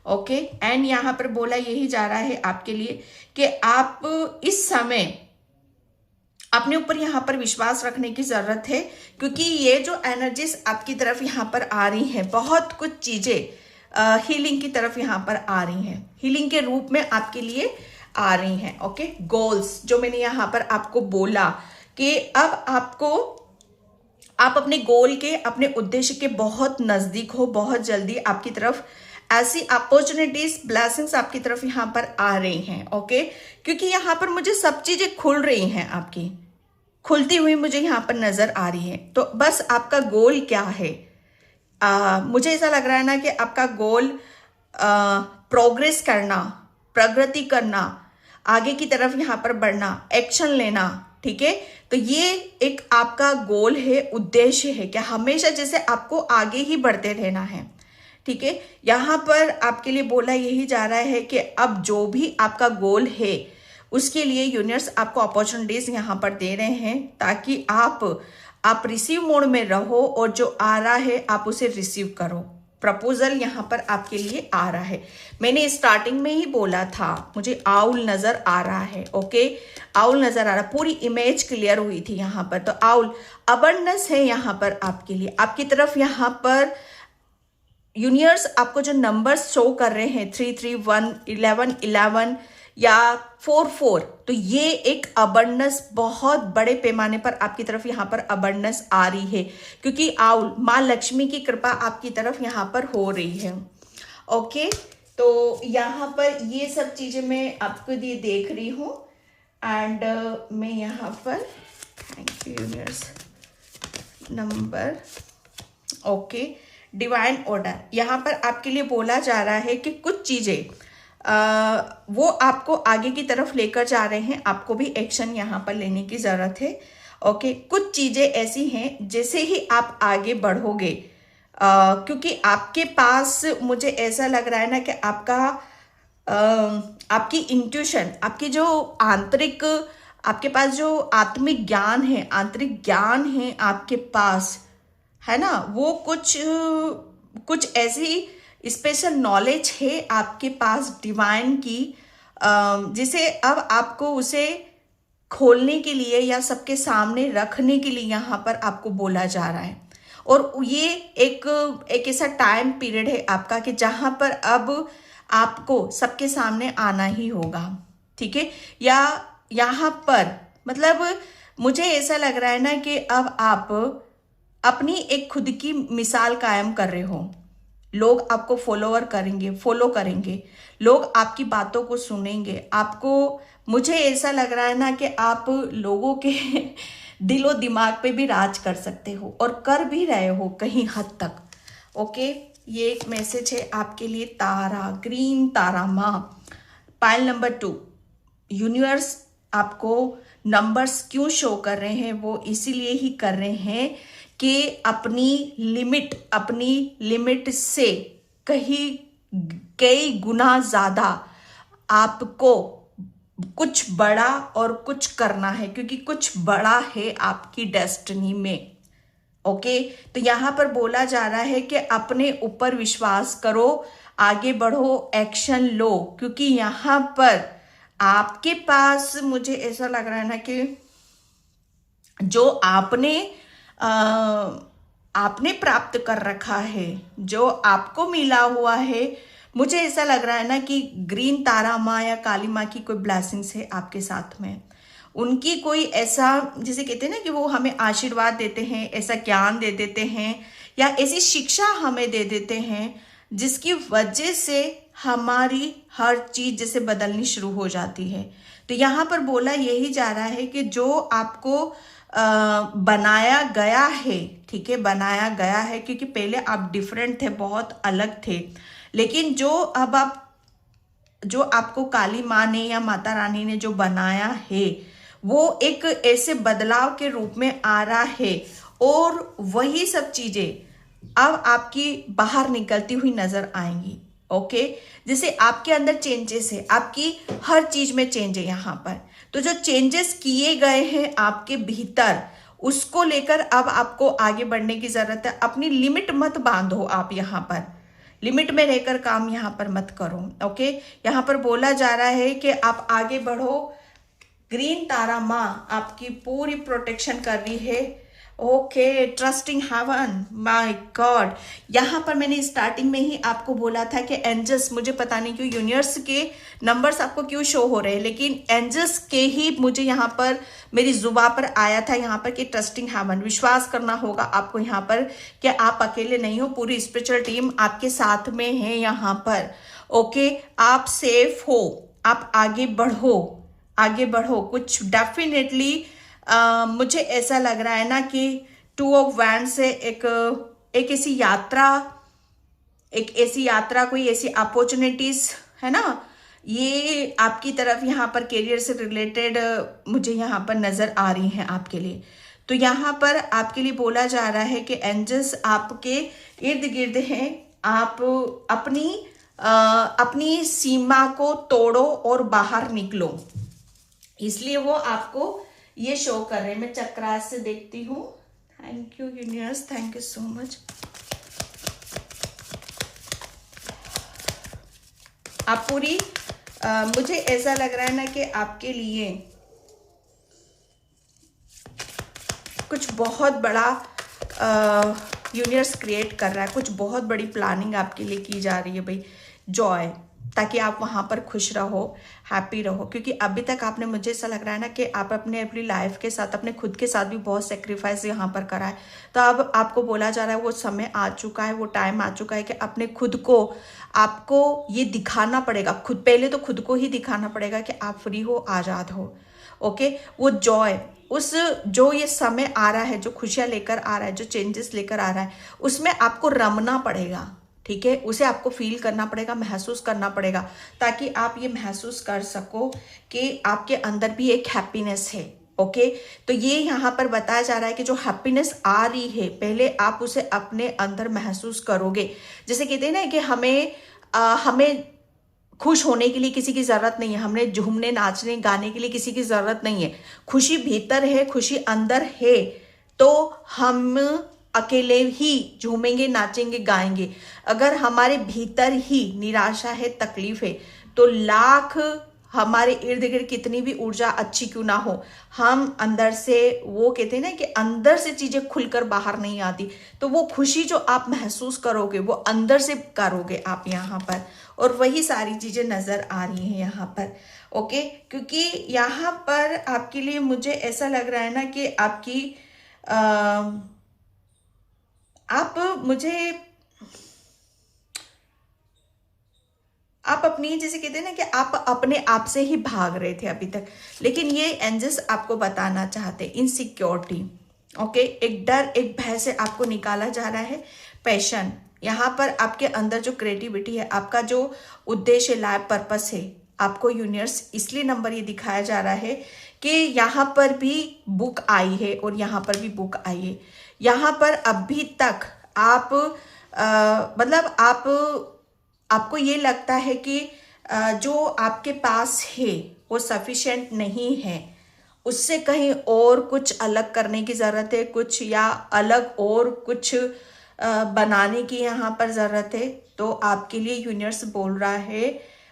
ओके, एंड यहाँ पर बोला यही जा रहा है आपके लिए कि आप इस समय अपने ऊपर यहाँ पर विश्वास रखने की जरूरत है, क्योंकि ये जो एनर्जीज आपकी तरफ यहाँ पर आ रही हैं, बहुत कुछ चीजें हीलिंग की तरफ यहाँ पर आ रही हैं, हीलिंग के रूप में आपके लिए आ रही हैं। ओके, गोल्स जो मैंने यहाँ पर आपको बोला कि अब आप अपने गोल के, अपने उद्देश्य के बहुत नजदीक हो, बहुत जल्दी आपकी तरफ ऐसी अपॉर्चुनिटीज, ब्लेसिंग्स आपकी तरफ यहाँ पर आ रही हैं। ओके, क्योंकि यहाँ पर मुझे सब चीजें खुल रही हैं, आपकी खुलती हुई मुझे यहाँ पर नजर आ रही है। तो बस आपका गोल क्या है, मुझे ऐसा लग रहा है ना कि आपका गोल प्रोग्रेस करना, प्रगति करना, आगे की तरफ यहाँ पर बढ़ना, एक्शन लेना, ठीक है। तो ये एक आपका गोल है, उद्देश्य है कि हमेशा जैसे आपको आगे ही बढ़ते रहना है, ठीक है। यहाँ पर आपके लिए बोला यही जा रहा है कि अब जो भी आपका गोल है उसके लिए यूनिवर्स आपको अपॉर्चुनिटीज यहाँ पर दे रहे हैं, ताकि आप रिसीव मोड में रहो और जो आ रहा है आप उसे रिसीव करो। प्रपोजल यहाँ पर आपके लिए आ रहा है। मैंने स्टार्टिंग में ही बोला था, मुझे आउल नजर आ रहा है। ओके, आउल नजर आ रहा, पूरी इमेज क्लियर हुई थी यहाँ पर। तो आउल अबंडेंस है यहाँ पर आपके लिए, आपकी तरफ यहाँ पर यूनिवर्स आपको जो नंबर्स शो कर रहे हैं 331, 11 या 44, तो ये एक अबंडेंस बहुत बड़े पैमाने पर आपकी तरफ यहाँ पर अबंडेंस आ रही है, क्योंकि आउल माँ लक्ष्मी की कृपा आपकी तरफ यहाँ पर हो रही है। ओके, तो यहाँ पर ये सब चीजें मैं आपको ये देख रही हूँ। एंड मैं यहाँ पर thank you universe number. Okay, divine order यहाँ पर आपके लिए बोला जा रहा है कि कुछ चीजें वो आपको आगे की तरफ लेकर जा रहे हैं, आपको भी एक्शन यहाँ पर लेने की जरूरत है। ओके, कुछ चीजें ऐसी हैं जैसे ही आप आगे बढ़ोगे, क्योंकि आपके पास मुझे ऐसा लग रहा है ना कि आपकी इंट्यूशन, आपकी जो आंतरिक, आपके पास जो आत्मिक ज्ञान है, आंतरिक ज्ञान है आपके पास, है ना, वो कुछ ऐसी स्पेशल नॉलेज है आपके पास डिवाइन की, जिसे अब आपको उसे खोलने के लिए या सबके सामने रखने के लिए यहाँ पर आपको बोला जा रहा है। और ये एक ऐसा टाइम पीरियड है आपका कि जहाँ पर अब आपको सबके सामने आना ही होगा, ठीक है। या यहाँ पर मतलब मुझे ऐसा लग रहा है ना कि अब आप अपनी एक खुद की मिसाल कायम कर रहे हो, लोग आपको फॉलो करेंगे, लोग आपकी बातों को सुनेंगे, आपको, मुझे ऐसा लग रहा है ना कि आप लोगों के दिलो दिमाग पे भी राज कर सकते हो और कर भी रहे हो कहीं हद तक। ओके, ये एक मैसेज है आपके लिए, तारा, ग्रीन तारा माँ। पाइल नंबर 2, यूनिवर्स आपको नंबर्स क्यों शो कर रहे हैं, वो इसीलिए ही कर रहे हैं कि अपनी लिमिट से कई गुना ज्यादा आपको कुछ बड़ा और कुछ करना है, क्योंकि कुछ बड़ा है आपकी डेस्टिनी में। ओके, तो यहां पर बोला जा रहा है कि अपने ऊपर विश्वास करो, आगे बढ़ो, एक्शन लो, क्योंकि यहां पर आपके पास मुझे ऐसा लग रहा है ना कि जो आपने प्राप्त कर रखा है, जो आपको मिला हुआ है, मुझे ऐसा लग रहा है ना कि ग्रीन तारा माँ या काली माँ की कोई ब्लेसिंग्स है आपके साथ में। उनकी कोई ऐसा, जिसे कहते हैं ना कि वो हमें आशीर्वाद देते हैं, ऐसा ज्ञान दे देते हैं या ऐसी शिक्षा हमें दे देते हैं जिसकी वजह से हमारी हर चीज जैसे बदलनी शुरू हो जाती है। तो यहाँ पर बोला यही जा रहा है कि जो आपको बनाया गया है, ठीक है, बनाया गया है, क्योंकि पहले आप डिफरेंट थे, बहुत अलग थे, लेकिन जो अब आप, जो आपको काली माँ ने या माता रानी ने जो बनाया है वो एक ऐसे बदलाव के रूप में आ रहा है, और वही सब चीजें अब आपकी बाहर निकलती हुई नजर आएंगी। ओके, जैसे आपके अंदर चेंजेस है, आपकी हर चीज में चेंज है यहाँ पर। तो जो चेंजेस किए गए हैं आपके भीतर, उसको लेकर अब आपको आगे बढ़ने की जरूरत है। अपनी लिमिट मत बांधो, आप यहाँ पर लिमिट में रहकर काम यहाँ पर मत करो। ओके, यहाँ पर बोला जा रहा है कि आप आगे बढ़ो, ग्रीन तारा माँ आपकी पूरी प्रोटेक्शन कर रही है। Okay, trusting heaven, my God. यहाँ पर मैंने स्टार्टिंग में ही आपको बोला था कि एंजल्स, मुझे पता नहीं क्यों यूनिवर्स के नंबर्स आपको क्यों शो हो रहे हैं, लेकिन एंजल्स के ही मुझे यहाँ पर मेरी जुबान पर आया था यहाँ पर कि ट्रस्टिंग हेवन, विश्वास करना होगा आपको यहाँ पर कि आप अकेले नहीं हो, पूरी स्पिरिचुअल टीम आपके साथ में है यहाँ पर। ओके, आप सेफ हो, आप आगे बढ़ो, आगे बढ़ो। कुछ डेफिनेटली मुझे ऐसा लग रहा है ना कि 2 ऑफ वैंड्स से एक ऐसी यात्रा, कोई ऐसी अपॉर्चुनिटीज है ना, ये आपकी तरफ यहाँ पर करियर से रिलेटेड मुझे यहाँ पर नजर आ रही हैं आपके लिए। तो यहाँ पर आपके लिए बोला जा रहा है कि एंजल्स आपके इर्द गिर्द हैं। आप अपनी सीमा को तोड़ो और बाहर निकलो, इसलिए वो आपको ये शो कर रहे हैं। मैं चक्रास से देखती हूँ। Thank you universe, thank you so much. आप पूरी मुझे ऐसा लग रहा है ना कि आपके लिए कुछ बहुत बड़ा यूनिवर्स क्रिएट कर रहा है, कुछ बहुत बड़ी प्लानिंग आपके लिए की जा रही है भाई। जॉय, ताकि आप वहाँ पर खुश रहो, हैप्पी रहो, क्योंकि अभी तक आपने, मुझे ऐसा लग रहा है ना कि आप अपनी लाइफ के साथ, अपने खुद के साथ भी बहुत सेक्रीफाइस यहाँ पर करा है। तो अब आपको बोला जा रहा है वो समय आ चुका है, वो टाइम आ चुका है कि अपने खुद को, आपको ये दिखाना पड़ेगा, खुद पहले तो खुद को ही दिखाना पड़ेगा कि आप फ्री हो, आज़ाद हो। ओके, वो जॉय, उस जो ये समय आ रहा है, जो खुशियाँ लेकर आ रहा है, जो चेंजेस लेकर आ रहा है, उसमें आपको रमना पड़ेगा, ठीक है, उसे आपको फील करना पड़ेगा, महसूस करना पड़ेगा, ताकि आप ये महसूस कर सको कि आपके अंदर भी एक हैप्पीनेस है। ओके, तो ये यहाँ पर बताया जा रहा है कि जो हैप्पीनेस आ रही है, पहले आप उसे अपने अंदर महसूस करोगे। जैसे कहते हैं ना कि हमें खुश होने के लिए किसी की ज़रूरत नहीं है, हमने झूमने, नाचने, गाने के लिए किसी की ज़रूरत नहीं है। खुशी भीतर है, खुशी अंदर है, तो हम अकेले ही झूमेंगे, नाचेंगे, गाएंगे। अगर हमारे भीतर ही निराशा है, तकलीफ है, तो लाख हमारे इर्द गिर्द कितनी भी ऊर्जा अच्छी क्यों ना हो, हम अंदर से, वो कहते हैं ना कि अंदर से चीजें खुलकर बाहर नहीं आती। तो वो खुशी जो आप महसूस करोगे वो अंदर से करोगे आप यहाँ पर, और वही सारी चीजें नजर आ रही हैं यहाँ पर। ओके, क्योंकि यहाँ पर आपके लिए मुझे ऐसा लग रहा है ना कि आप अपनी, जैसे कहते हैं ना कि आप अपने आप से ही भाग रहे थे अभी तक, लेकिन ये एंजल्स आपको बताना चाहते हैं इनसिक्योरिटी। ओके, एक डर, एक भय से आपको निकाला जा रहा है। पैशन, यहाँ पर आपके अंदर जो क्रिएटिविटी है, आपका जो उद्देश्य, लाइफ पर्पस है, आपको यूनिवर्स इसलिए नंबर ये दिखाया जा रहा है कि यहाँ पर भी बुक आई है और यहाँ पर भी बुक आई है। यहाँ पर अभी तक आप मतलब आपको ये लगता है कि जो आपके पास है वो सफिशिएंट नहीं है, उससे कहीं और कुछ अलग करने की ज़रूरत है, कुछ या अलग और कुछ बनाने की यहाँ पर ज़रूरत है। तो आपके लिए यूनिवर्स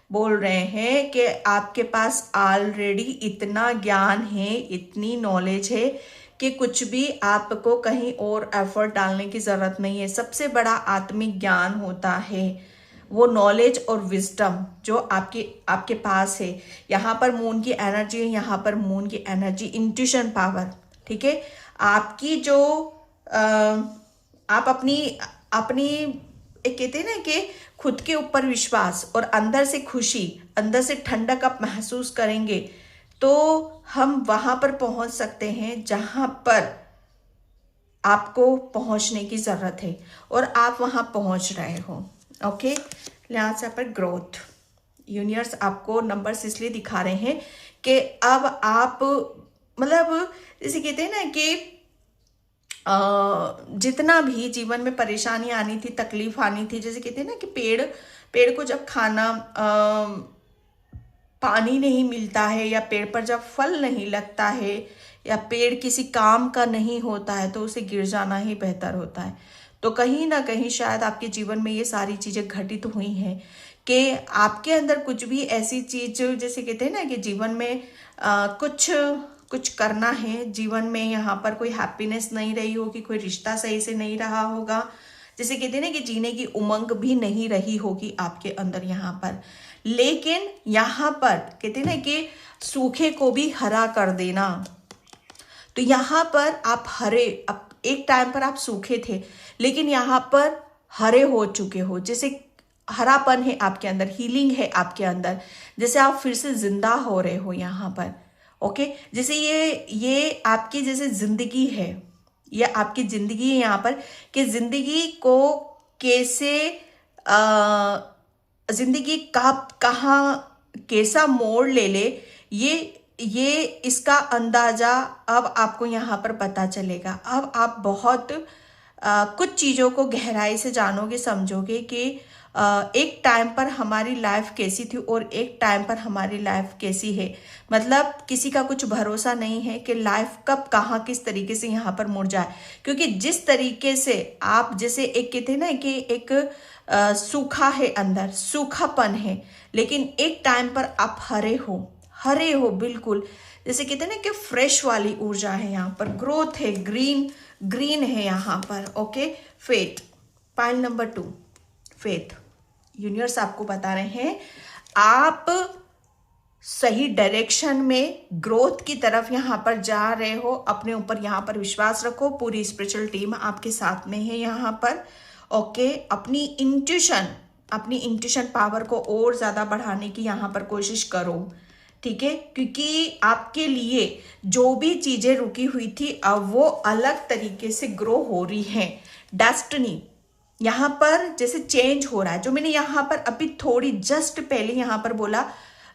बोल रहे हैं कि आपके पास ऑलरेडी इतना ज्ञान है, इतनी नॉलेज है कि कुछ भी आपको कहीं और एफर्ट डालने की ज़रूरत नहीं है। सबसे बड़ा आत्मिक ज्ञान होता है वो नॉलेज और विजडम जो आपके पास है। यहाँ पर मून की एनर्जी है, यहाँ पर मून की एनर्जी इंट्यूशन पावर, ठीक है। आपकी जो आप अपनी अपनी एक कहते हैं ना कि खुद के ऊपर विश्वास और अंदर से खुशी, अंदर से ठंडक आप महसूस करेंगे तो हम वहां पर पहुंच सकते हैं जहां पर आपको पहुंचने की जरूरत है और आप वहां पहुंच रहे हो। ओके, यहाँ पर ग्रोथ यूनिवर्स आपको नंबर्स इसलिए दिखा रहे हैं कि अब आप मतलब जैसे कहते हैं ना कि जितना भी जीवन में परेशानी आनी थी, तकलीफ आनी थी, जैसे कहते हैं ना कि पेड़ को जब खाना पानी नहीं मिलता है या पेड़ पर जब फल नहीं लगता है या पेड़ किसी काम का नहीं होता है तो उसे गिर जाना ही बेहतर होता है। तो कहीं ना कहीं शायद आपके जीवन में ये सारी चीज़ें घटित हुई हैं कि आपके अंदर कुछ भी ऐसी चीज जैसे कहते हैं ना कि जीवन में कुछ करना है, जीवन में यहाँ पर कोई हैप्पीनेस नहीं रही होगी, कोई रिश्ता सही से नहीं रहा होगा, जैसे कहते हैं ना कि जीने की उमंग भी नहीं रही होगी आपके अंदर यहाँ पर। लेकिन यहाँ पर कहते हैं ना कि सूखे को भी हरा कर देना। तो यहाँ पर आप एक टाइम पर आप सूखे थे लेकिन यहाँ पर हरे हो चुके हो, जैसे हरापन है आपके अंदर, हीलिंग है आपके अंदर, जैसे आप फिर से जिंदा हो रहे हो यहाँ पर। ओके, जैसे ये आपकी जैसे जिंदगी है, ये आपकी जिंदगी है यहाँ पर कि जिंदगी को कैसे जिंदगी कहाँ कैसा मोड़ ले ये इसका अंदाजा अब आपको यहाँ पर पता चलेगा। अब आप बहुत कुछ चीज़ों को गहराई से जानोगे, समझोगे कि एक टाइम पर हमारी लाइफ कैसी थी और एक टाइम पर हमारी लाइफ कैसी है। मतलब किसी का कुछ भरोसा नहीं है कि लाइफ कब कहाँ किस तरीके से यहाँ पर मुड़ जाए, क्योंकि जिस तरीके से आप जैसे एक कहते हैं ना कि एक सूखा है, अंदर सूखापन है, लेकिन एक टाइम पर आप हरे हो बिल्कुल, जैसे कहते हैं ना कि फ्रेश वाली ऊर्जा है यहाँ पर, ग्रोथ है, ग्रीन है यहाँ पर। Okay, faith, pile number 2 faith. Universe आपको बता रहे हैं आप सही डायरेक्शन में ग्रोथ की तरफ यहाँ पर जा रहे हो। अपने ऊपर यहाँ पर विश्वास रखो, पूरी स्पिरिचुअल टीम आपके साथ में है यहाँ पर। ओके, अपनी इंट्यूशन पावर को और ज्यादा बढ़ाने की यहाँ पर कोशिश करो, ठीक है, क्योंकि आपके लिए जो भी चीजें रुकी हुई थी अब वो अलग तरीके से ग्रो हो रही है। डेस्टिनी यहाँ पर जैसे चेंज हो रहा है, जो मैंने यहाँ पर अभी थोड़ी जस्ट पहले यहाँ पर बोला,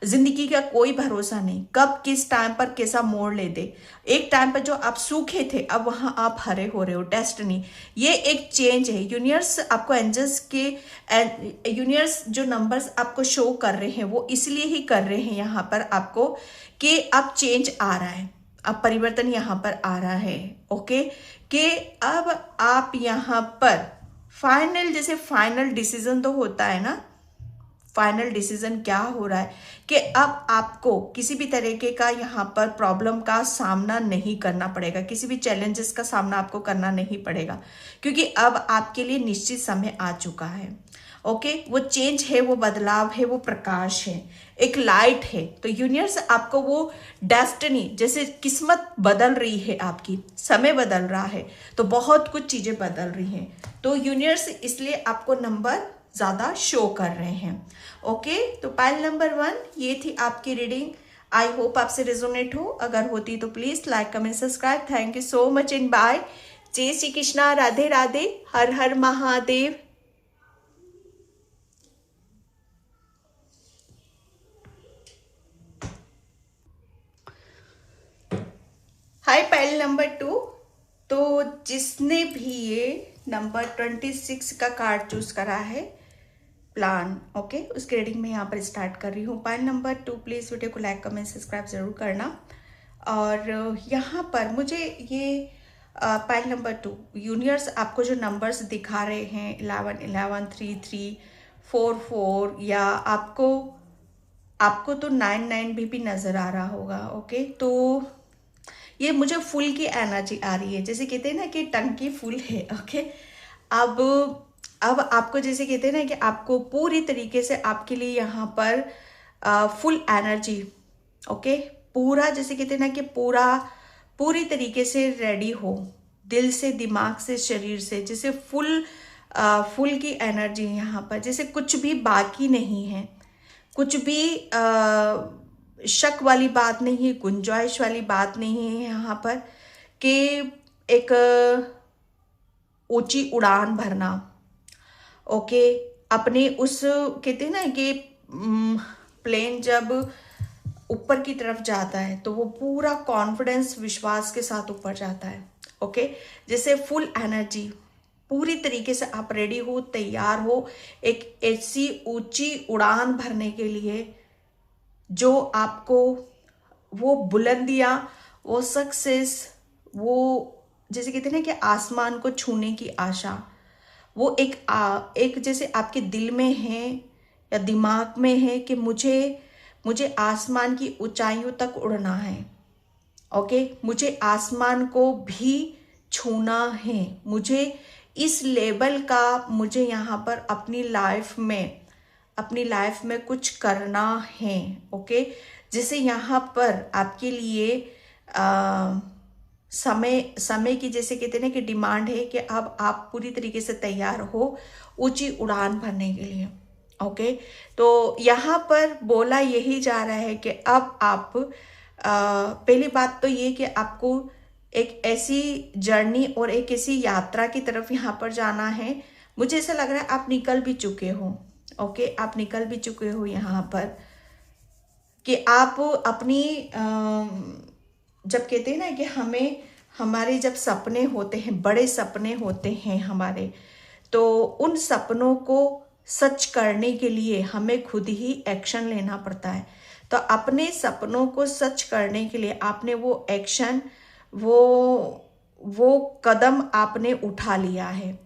जिंदगी का कोई भरोसा नहीं, कब किस टाइम पर कैसा मोड़ ले दे। एक टाइम पर जो आप सूखे थे अब वहां आप हरे हो रहे हो। डेस्टिनी, ये एक चेंज है। यूनिवर्स आपको यूनिवर्स जो नंबर्स आपको शो कर रहे हैं वो इसलिए ही कर रहे हैं यहाँ पर आपको कि अब चेंज आ रहा है, अब परिवर्तन यहाँ पर आ रहा है। ओके, कि अब आप यहाँ पर जैसे फाइनल डिसीजन तो होता है ना, फाइनल डिसीजन क्या हो रहा है कि अब आपको किसी भी तरीके का यहाँ पर प्रॉब्लम का सामना नहीं करना पड़ेगा, किसी भी चैलेंजेस का सामना आपको करना नहीं पड़ेगा, क्योंकि अब आपके लिए निश्चित समय आ चुका है। ओके, वो चेंज है, वो बदलाव है, वो प्रकाश है, एक लाइट है। तो यूनिवर्स आपको वो डेस्टिनी, जैसे किस्मत बदल रही है, आपकी समय बदल रहा है, तो बहुत कुछ चीजें बदल रही हैं। तो यूनिवर्स इसलिए आपको नंबर ज्यादा शो कर रहे हैं। ओके, तो पाइल नंबर 1 ये थी आपकी रीडिंग। आई होप आपसे रेजोनेट हो, अगर होती तो please like comment subscribe. Thank you so much and bye. जय श्री कृष्णा, राधे राधे, हर हर महादेव। Hi pile number 2। तो जिसने भी ये नंबर 26 का कार्ड चूज करा है, प्लान। ओके, उसकी रीडिंग में यहाँ पर स्टार्ट कर रही हूँ। पाइल नंबर 2, प्लीज़ वीडियो को लाइक कमेंट सब्सक्राइब ज़रूर करना। और यहाँ पर मुझे ये पाइल नंबर 2 यूनिवर्स आपको जो नंबर्स दिखा रहे हैं 11 11 3 3 4 4, या आपको तो 9 9 भी नज़र आ रहा होगा। ओके, तो ये मुझे फुल की एनर्जी आ रही है, जैसे कहते हैं ना कि टंकी फुल है। ओके, अब आपको जैसे कहते हैं ना कि आपको पूरी तरीके से आपके लिए यहाँ पर फुल एनर्जी। ओके, पूरा जैसे कहते हैं ना कि पूरी तरीके से रेडी हो, दिल से, दिमाग से, शरीर से, जैसे फुल की एनर्जी यहाँ पर, जैसे कुछ भी बाकी नहीं है, कुछ भी शक वाली बात नहीं है, गुंजाइश वाली बात नहीं है यहाँ पर, कि एक ऊंची उड़ान भरना। ओके, अपने उस कहते हैं ना कि प्लेन जब ऊपर की तरफ जाता है तो वो पूरा कॉन्फिडेंस, विश्वास के साथ ऊपर जाता है। ओके, जैसे फुल एनर्जी, पूरी तरीके से आप रेडी हो, तैयार हो एक ऐसी ऊंची उड़ान भरने के लिए जो आपको वो बुलंदियां, वो सक्सेस, वो जैसे कहते हैं ना कि आसमान को छूने की आशा, वो एक जैसे आपके दिल में है या दिमाग में है कि मुझे आसमान की ऊंचाइयों तक उड़ना है। ओके, मुझे आसमान को भी छूना है, मुझे इस लेवल का, मुझे यहाँ पर अपनी लाइफ में कुछ करना है। ओके, जैसे यहाँ पर आपके लिए समय की जैसे कहते हैं ना कि डिमांड है कि अब आप पूरी तरीके से तैयार हो ऊंची उड़ान भरने के लिए। ओके, तो यहाँ पर बोला यही जा रहा है कि अब आप पहली बात तो ये कि आपको एक ऐसी जर्नी और एक ऐसी यात्रा की तरफ यहाँ पर जाना है। मुझे ऐसा लग रहा है आप निकल भी चुके हो। ओके, आप निकल भी चुके हो यहाँ पर, कि आप अपनी जब कहते हैं ना कि हमारे जब सपने होते हैं, बड़े सपने होते हैं हमारे, तो उन सपनों को सच करने के लिए हमें खुद ही एक्शन लेना पड़ता है। तो अपने सपनों को सच करने के लिए आपने वो एक्शन, वो कदम आपने उठा लिया है।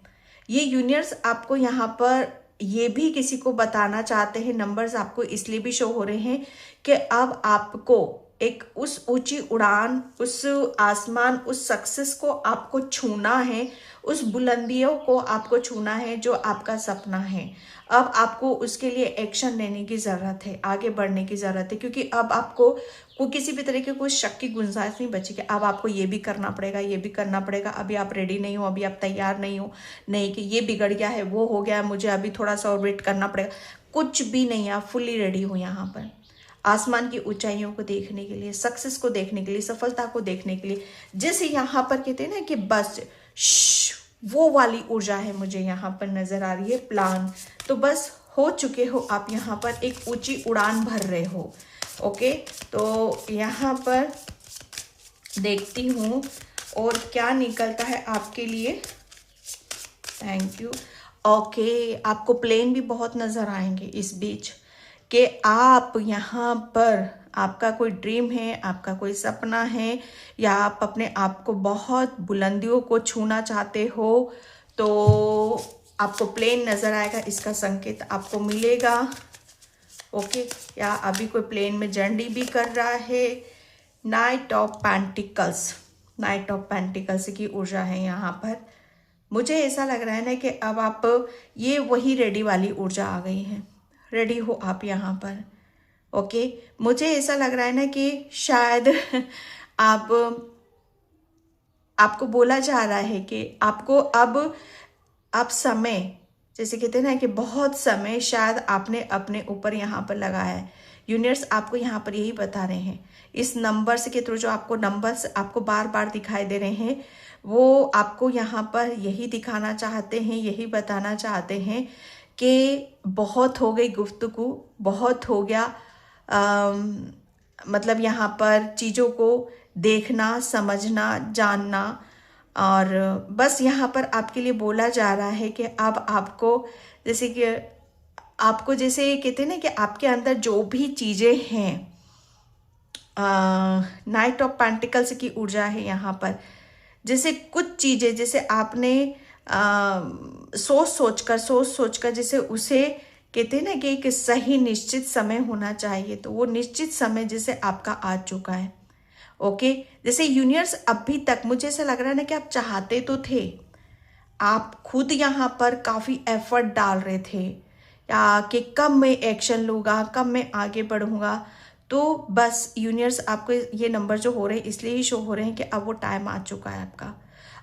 ये यूनिवर्स आपको यहाँ पर ये भी किसी को बताना चाहते हैं, नंबर्स आपको इसलिए भी शो हो रहे हैं कि अब आपको एक उस ऊंची उड़ान, उस आसमान, उस सक्सेस को आपको छूना है, उस बुलंदियों को आपको छूना है जो आपका सपना है। अब आपको उसके लिए एक्शन लेने की ज़रूरत है, आगे बढ़ने की ज़रूरत है, क्योंकि अब आपको किसी भी तरह की कोई शक की गुंजाइश नहीं बची कि अब आपको ये भी करना पड़ेगा, ये भी करना पड़ेगा, अभी आप रेडी नहीं हो, अभी आप तैयार नहीं हो, नहीं कि ये बिगड़ गया है, वो हो गया है, मुझे अभी थोड़ा सा और वेट करना पड़ेगा। कुछ भी नहीं, आप फुल्ली रेडी हो यहाँ पर आसमान की ऊंचाइयों को देखने के लिए, सक्सेस को देखने के लिए, सफलता को देखने के लिए। जैसे यहाँ पर कहते हैं ना कि बस वो वाली ऊर्जा है मुझे यहाँ पर नजर आ रही है। प्लान तो बस हो चुके हो, आप यहाँ पर एक ऊंची उड़ान भर रहे हो। ओके, तो यहाँ पर देखती हूँ और क्या निकलता है आपके लिए। Thank you. ओके, आपको प्लेन भी बहुत नज़र आएंगे इस बीच, कि आप यहाँ पर, आपका कोई ड्रीम है, आपका कोई सपना है, या आप अपने आप को बहुत बुलंदियों को छूना चाहते हो, तो आपको प्लेन नज़र आएगा, इसका संकेत आपको मिलेगा। ओके, या अभी कोई प्लेन में जर्नी भी कर रहा है। नाइट ऑफ पेंटिकल्स की ऊर्जा है यहाँ पर। मुझे ऐसा लग रहा है ना कि अब आप ये वही रेडी वाली ऊर्जा आ गई है, रेडी हो आप यहाँ पर। ओके, मुझे ऐसा लग रहा है ना कि शायद आपको बोला जा रहा है कि आपको अब आप समय, जैसे कहते हैं ना कि बहुत समय शायद आपने अपने ऊपर यहाँ पर लगाया है। यूनिवर्स आपको यहाँ पर यही बता रहे हैं, इस नंबर्स के थ्रू जो आपको नंबर्स आपको बार बार दिखाई दे रहे हैं, वो आपको यहाँ पर यही दिखाना चाहते हैं, यही बताना चाहते हैं कि बहुत हो गई गुफ्तगू, बहुत हो गया मतलब यहाँ पर चीज़ों को देखना, समझना, जानना, और बस यहाँ पर आपके लिए बोला जा रहा है कि अब आपको जैसे कि आपको जैसे कहते हैं ना कि आपके अंदर जो भी चीज़ें हैं, नाइट ऑफ पेंटिकल्स की ऊर्जा है यहाँ पर। जैसे कुछ चीज़ें जैसे आपने सोच सोचकर जैसे उसे कहते हैं ना कि एक सही निश्चित समय होना चाहिए, तो वो निश्चित समय जैसे आपका आ चुका है। ओके, जैसे यूनिवर्स अभी तक मुझे ऐसा लग रहा है ना कि आप चाहते तो थे, आप खुद यहाँ पर काफ़ी एफर्ट डाल रहे थे या कि कब मैं एक्शन लूँगा, कब मैं आगे बढ़ूँगा। तो बस यूनिवर्स आपको ये नंबर जो हो रहे हैं इसलिए ही शो हो रहे हैं कि अब वो टाइम आ चुका है आपका।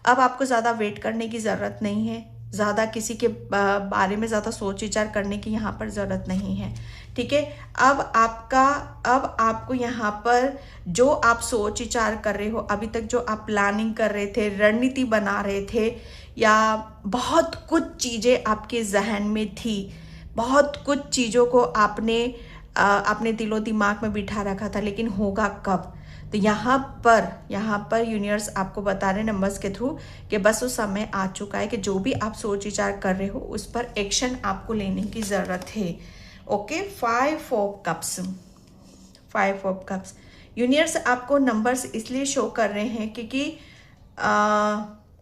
अब आपको ज़्यादा वेट करने की ज़रूरत नहीं है, ज़्यादा किसी के बारे में ज़्यादा सोच विचार करने की यहाँ पर ज़रूरत नहीं है। ठीक है, अब आपको यहाँ पर जो आप सोच विचार कर रहे हो, अभी तक जो आप प्लानिंग कर रहे थे, रणनीति बना रहे थे, या बहुत कुछ चीज़ें आपके जहन में थी, बहुत कुछ चीज़ों को आपने अपने दिलो दिमाग में बिठा रखा था, लेकिन होगा कब। तो यहाँ पर यूनिवर्स आपको बता रहे नंबर्स के थ्रू कि बस वो समय आ चुका है कि जो भी आप सोच विचार कर रहे हो उस पर एक्शन आपको लेने की ज़रूरत है। ओके, 5 ऑफ कप्स यूनिवर्स आपको नंबर्स इसलिए शो कर रहे हैं क्योंकि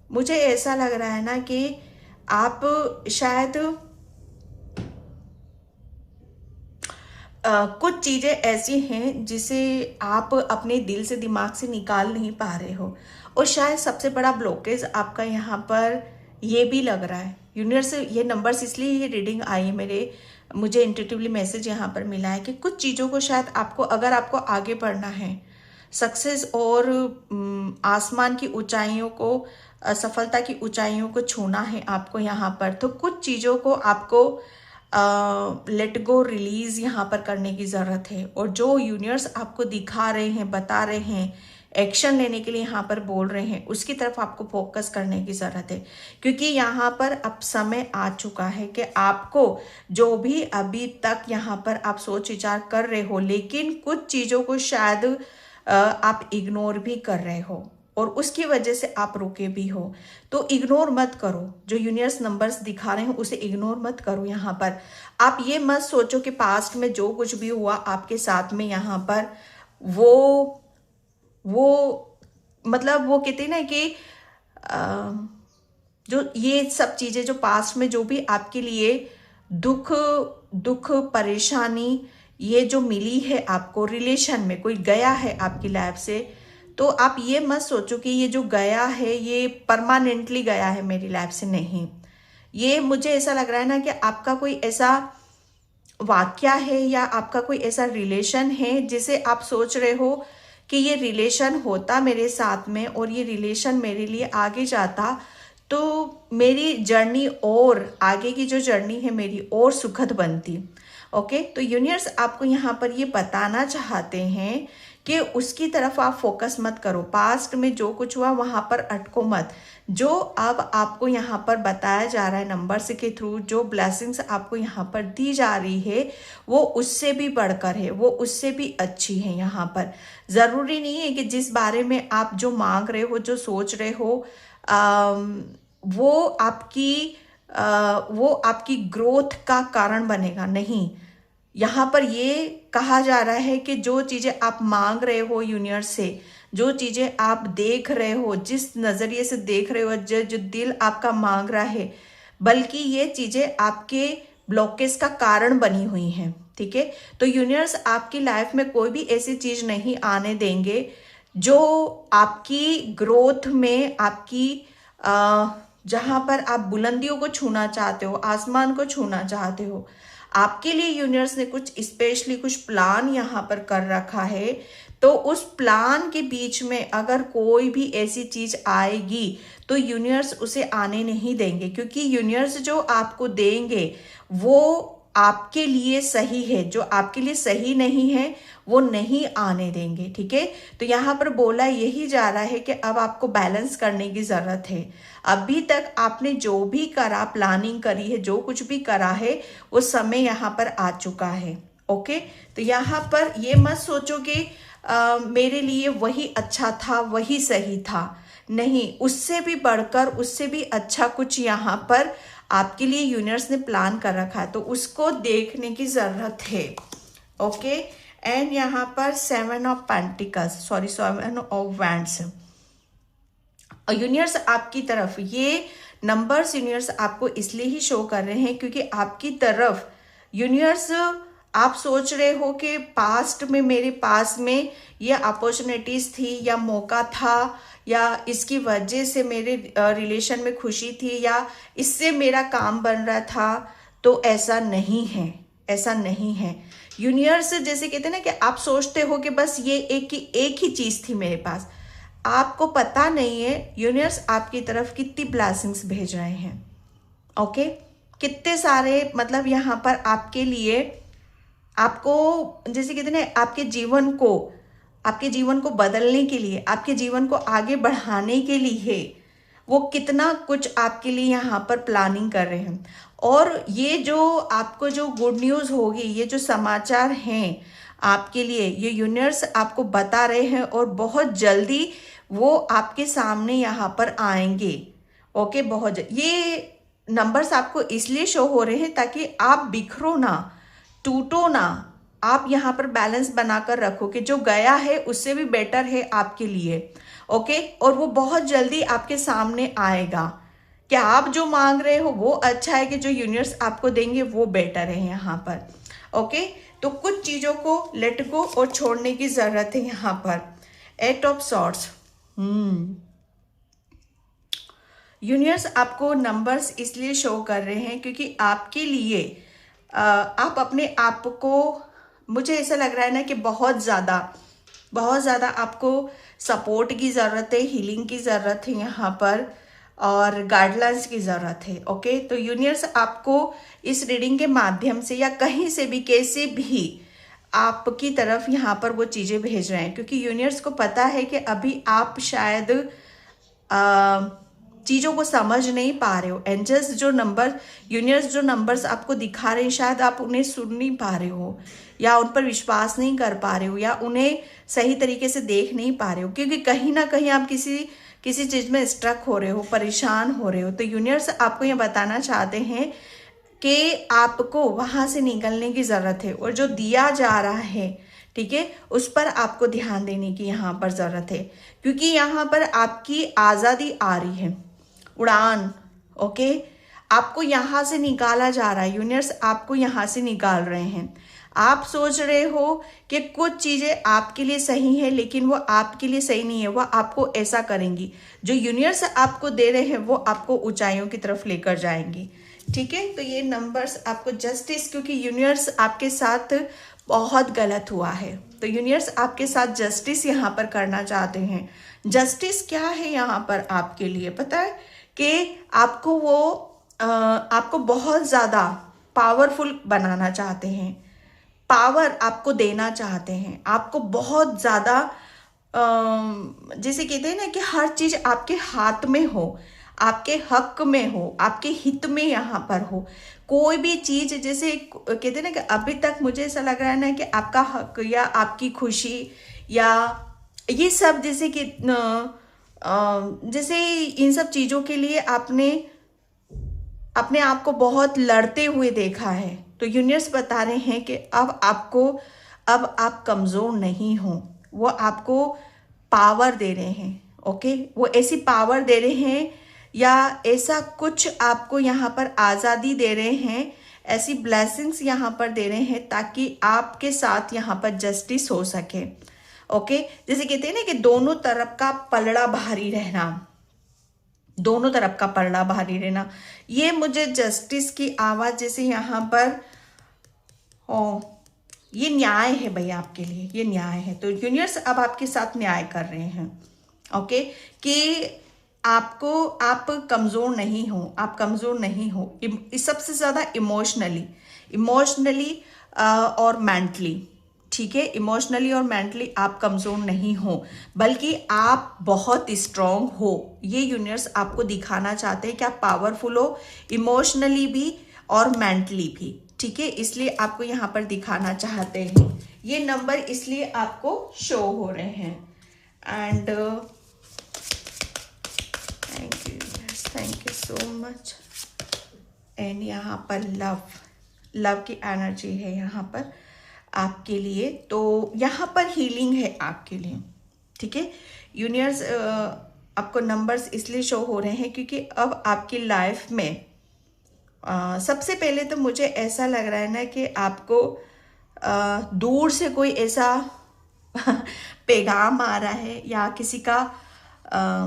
मुझे ऐसा लग रहा है ना कि आप शायद कुछ चीज़ें ऐसी हैं जिसे आप अपने दिल से दिमाग से निकाल नहीं पा रहे हो, और शायद सबसे बड़ा ब्लॉकेज आपका यहाँ पर ये भी लग रहा है। यूनिवर्स ये नंबर्स इसलिए ये रीडिंग आई है मुझे इंट्यूटिवली मैसेज यहाँ पर मिला है कि कुछ चीज़ों को शायद आपको, अगर आपको आगे बढ़ना है, सक्सेस और आसमान की ऊंचाइयों को, सफलता की ऊंचाइयों को छूना है आपको यहाँ पर, तो कुछ चीज़ों को आपको लेट गो, रिलीज यहाँ पर करने की ज़रूरत है। और जो यूनिवर्स आपको दिखा रहे हैं, बता रहे हैं, एक्शन लेने के लिए यहाँ पर बोल रहे हैं, उसकी तरफ आपको फोकस करने की ज़रूरत है। क्योंकि यहाँ पर अब समय आ चुका है कि आपको जो भी अभी तक यहाँ पर आप सोच विचार कर रहे हो, लेकिन कुछ चीज़ों को शायद आप इग्नोर भी कर रहे हो और उसकी वजह से आप रुके भी हो, तो इग्नोर मत करो। जो यूनिवर्स नंबर्स दिखा रहे हैं उसे इग्नोर मत करो। यहाँ पर आप ये मत सोचो कि पास्ट में जो कुछ भी हुआ आपके साथ में, यहाँ पर वो मतलब वो कहते हैं ना कि जो ये सब चीज़ें जो पास्ट में जो भी आपके लिए दुख परेशानी ये जो मिली है आपको, रिलेशन में कोई गया है आपकी लाइफ से, तो आप ये मत सोचो कि ये जो गया है ये परमानेंटली गया है मेरी लाइफ से। नहीं, ये मुझे ऐसा लग रहा है ना कि आपका कोई ऐसा वाक्या है या आपका कोई ऐसा रिलेशन है जिसे आप सोच रहे हो कि ये रिलेशन होता मेरे साथ में और ये रिलेशन मेरे लिए आगे जाता तो मेरी जर्नी और आगे की जो जर्नी है मेरी और सुखद बनती। ओके, तो यूनिवर्स आपको यहाँ पर ये बताना चाहते हैं कि उसकी तरफ आप फोकस मत करो, पास्ट में जो कुछ हुआ वहाँ पर अटको मत। जो अब आपको यहाँ पर बताया जा रहा है नंबर्स के थ्रू, जो ब्लेसिंग्स आपको यहाँ पर दी जा रही है वो उससे भी बढ़कर है, वो उससे भी अच्छी है। यहाँ पर ज़रूरी नहीं है कि जिस बारे में आप जो मांग रहे हो, जो सोच रहे हो, वो आपकी ग्रोथ का कारण बनेगा। नहीं, यहाँ पर ये कहा जा रहा है कि जो चीज़ें आप मांग रहे हो यूनिवर्स से, जो चीज़ें आप देख रहे हो, जिस नज़रिए से देख रहे हो, जो दिल आपका मांग रहा है, बल्कि ये चीज़ें आपके ब्लॉकेज का कारण बनी हुई हैं। ठीक है, तो यूनिवर्स आपकी लाइफ में कोई भी ऐसी चीज़ नहीं आने देंगे जो आपकी ग्रोथ में, आपकी जहाँ पर आप बुलंदियों को छूना चाहते हो, आसमान को छूना चाहते हो, आपके लिए यूनिवर्स ने कुछ स्पेशली कुछ प्लान यहाँ पर कर रखा है। तो उस प्लान के बीच में अगर कोई भी ऐसी चीज आएगी तो यूनिवर्स उसे आने नहीं देंगे, क्योंकि यूनिवर्स जो आपको देंगे वो आपके लिए सही है, जो आपके लिए सही नहीं है वो नहीं आने देंगे। ठीक है, तो यहाँ पर बोला यही जा रहा है कि अब आपको बैलेंस करने की जरूरत है। अभी तक आपने जो भी करा, प्लानिंग करी है, जो कुछ भी करा है, वो समय यहाँ पर आ चुका है। ओके, तो यहाँ पर ये मत सोचो कि मेरे लिए वही अच्छा था, वही सही था। नहीं, उससे भी बढ़कर, उससे भी अच्छा कुछ यहाँ पर आपके लिए यूनिवर्स ने प्लान कर रखा है, तो उसको देखने की ज़रूरत है। ओके, एंड यहाँ पर 7 of pentacles, 7 of wands. Universe आपकी तरफ, ये नंबर्स यूनिवर्स आपको इसलिए ही शो कर रहे हैं क्योंकि आपकी तरफ यूनिवर्स, आप सोच रहे हो कि पास्ट में मेरे पास में ये अपॉर्चुनिटीज थी या मौका था या इसकी वजह से मेरे रिलेशन में खुशी थी या इससे मेरा काम बन रहा था, तो ऐसा नहीं है, ऐसा नहीं है। यूनिवर्स जैसे कहते हैं ना कि आप सोचते हो कि बस ये एक ही चीज थी मेरे पास, आपको पता नहीं है यूनिवर्स आपकी तरफ कितनी ब्लेसिंग्स भेज रहे हैं। ओके, कितने सारे, मतलब यहाँ पर आपके लिए, आपको जैसे कहते हैं ना, आपके जीवन को बदलने के लिए, आपके जीवन को आगे बढ़ाने के लिए वो कितना कुछ आपके लिए यहाँ पर प्लानिंग कर रहे हैं। और ये जो आपको जो गुड न्यूज़ होगी, ये जो समाचार हैं आपके लिए, ये यूनिवर्स आपको बता रहे हैं और बहुत जल्दी वो आपके सामने यहाँ पर आएंगे। ओके, बहुत ये नंबर्स आपको इसलिए शो हो रहे हैं ताकि आप बिखरो ना, टूटो ना, आप यहाँ पर बैलेंस बनाकर रखो कि जो गया है उससे भी बेटर है आपके लिए। ओके, और वो बहुत जल्दी आपके सामने आएगा कि आप जो मांग रहे हो वो अच्छा है, कि जो यूनिवर्स आपको देंगे वो बेटर है यहाँ पर। ओके, तो कुछ चीज़ों को लेट गो और छोड़ने की ज़रूरत है यहाँ पर। 8 ऑफ सॉर्ड्स, यूनिवर्स आपको नंबर्स इसलिए शो कर रहे हैं क्योंकि आपके लिए आप अपने आप को, मुझे ऐसा लग रहा है ना कि बहुत ज़्यादा आपको सपोर्ट की ज़रूरत है, हीलिंग की ज़रूरत है यहाँ पर, और गाइडलाइंस की ज़रूरत है। ओके, तो यूनिवर्स आपको इस रीडिंग के माध्यम से या कहीं से भी, कैसे भी आपकी तरफ यहाँ पर वो चीज़ें भेज रहे हैं, क्योंकि यूनिवर्स को पता है कि अभी आप शायद चीज़ों को समझ नहीं पा रहे हो। एंजल्स जो नंबर, यूनिवर्स जो नंबर्स आपको दिखा रहे हैं, शायद आप उन्हें सुन नहीं पा रहे हो या उन पर विश्वास नहीं कर पा रहे हो या उन्हें सही तरीके से देख नहीं पा रहे हो, क्योंकि कहीं ना कहीं आप किसी चीज़ में स्ट्रक हो रहे हो, परेशान हो रहे हो। तो यूनिवर्स आपको ये बताना चाहते हैं कि आपको वहाँ से निकलने की ज़रूरत है, और जो दिया जा रहा है, ठीक है, उस पर आपको ध्यान देने की यहाँ पर ज़रूरत है, क्योंकि यहाँ पर आपकी आज़ादी आ रही है, उड़ान। ओके, आपको यहाँ से निकाला जा रहा है, यूनिवर्स आपको यहाँ से निकाल रहे हैं। आप सोच रहे हो कि कुछ चीज़ें आपके लिए सही है, लेकिन वो आपके लिए सही नहीं है, वो आपको ऐसा करेंगी। जो यूनिवर्स आपको दे रहे हैं वो आपको ऊंचाइयों की तरफ लेकर जाएंगी। ठीक है, तो ये नंबर्स आपको जस्टिस, क्योंकि यूनिवर्स आपके साथ बहुत गलत हुआ है, तो यूनिवर्स आपके साथ जस्टिस यहाँ पर करना चाहते हैं। जस्टिस क्या है यहाँ पर आपके लिए, पता है कि आपको बहुत ज़्यादा पावरफुल बनाना चाहते हैं, पावर आपको देना चाहते हैं, आपको बहुत ज़्यादा जैसे कहते हैं ना कि हर चीज़ आपके हाथ में हो, आपके हक में हो, आपके हित में यहाँ पर हो। कोई भी चीज़, जैसे कहते हैं ना कि अभी तक मुझे ऐसा लग रहा है ना कि आपका हक या आपकी खुशी या ये सब, जैसे कि जैसे इन सब चीज़ों के लिए आपने अपने आप को बहुत लड़ते हुए देखा है। तो यूनिवर्स बता रहे हैं कि अब आप कमज़ोर नहीं हो, वो आपको पावर दे रहे हैं। ओके, वो ऐसी पावर दे रहे हैं या ऐसा कुछ आपको यहाँ पर आज़ादी दे रहे हैं, ऐसी ब्लेसिंग्स यहाँ पर दे रहे हैं ताकि आपके साथ यहाँ पर जस्टिस हो सके। ओके, जैसे कहते हैं ना कि दोनों तरफ का पलड़ा भारी रहना, दोनों तरफ का पलड़ा भारी रहना, ये मुझे जस्टिस की आवाज़ जैसे यहाँ पर ये न्याय है भैया आपके लिए, ये न्याय है। तो यूनिवर्स अब आपके साथ न्याय कर रहे हैं। ओके, कि आप कमज़ोर नहीं हो, आप कमज़ोर नहीं हो, सबसे ज़्यादा इमोशनली और मेंटली, ठीक है, इमोशनली और मेंटली आप कमज़ोर नहीं हो, बल्कि आप बहुत स्ट्रॉन्ग हो। ये यूनिवर्स आपको दिखाना चाहते हैं कि आप पावरफुल हो, इमोशनली भी और मेंटली भी, ठीक है, इसलिए आपको यहाँ पर दिखाना चाहते हैं। ये नंबर इसलिए आपको शो हो रहे हैं। And thank you so much. And यहाँ पर लव की एनर्जी है यहाँ पर आपके लिए। तो यहाँ पर हीलिंग है आपके लिए, ठीक है। यूनिवर्स आपको नंबर्स इसलिए शो हो रहे हैं क्योंकि अब आपकी लाइफ में सबसे पहले तो मुझे ऐसा लग रहा है ना कि आपको दूर से कोई ऐसा पैगाम आ रहा है या किसी का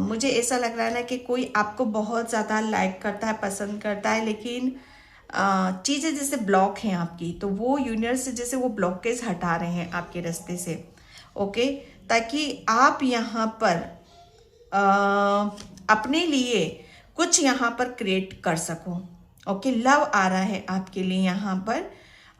मुझे ऐसा लग रहा है ना कि कोई आपको बहुत ज़्यादा लाइक करता है, पसंद करता है, लेकिन चीज़ें जैसे ब्लॉक हैं आपकी, तो वो यूनिवर्स से जैसे वो ब्लॉकेज हटा रहे हैं आपके रास्ते से, ओके, ताकि आप यहाँ पर अपने लिए कुछ यहाँ पर क्रिएट कर सको, ओके। लव आ रहा है आपके लिए यहाँ पर,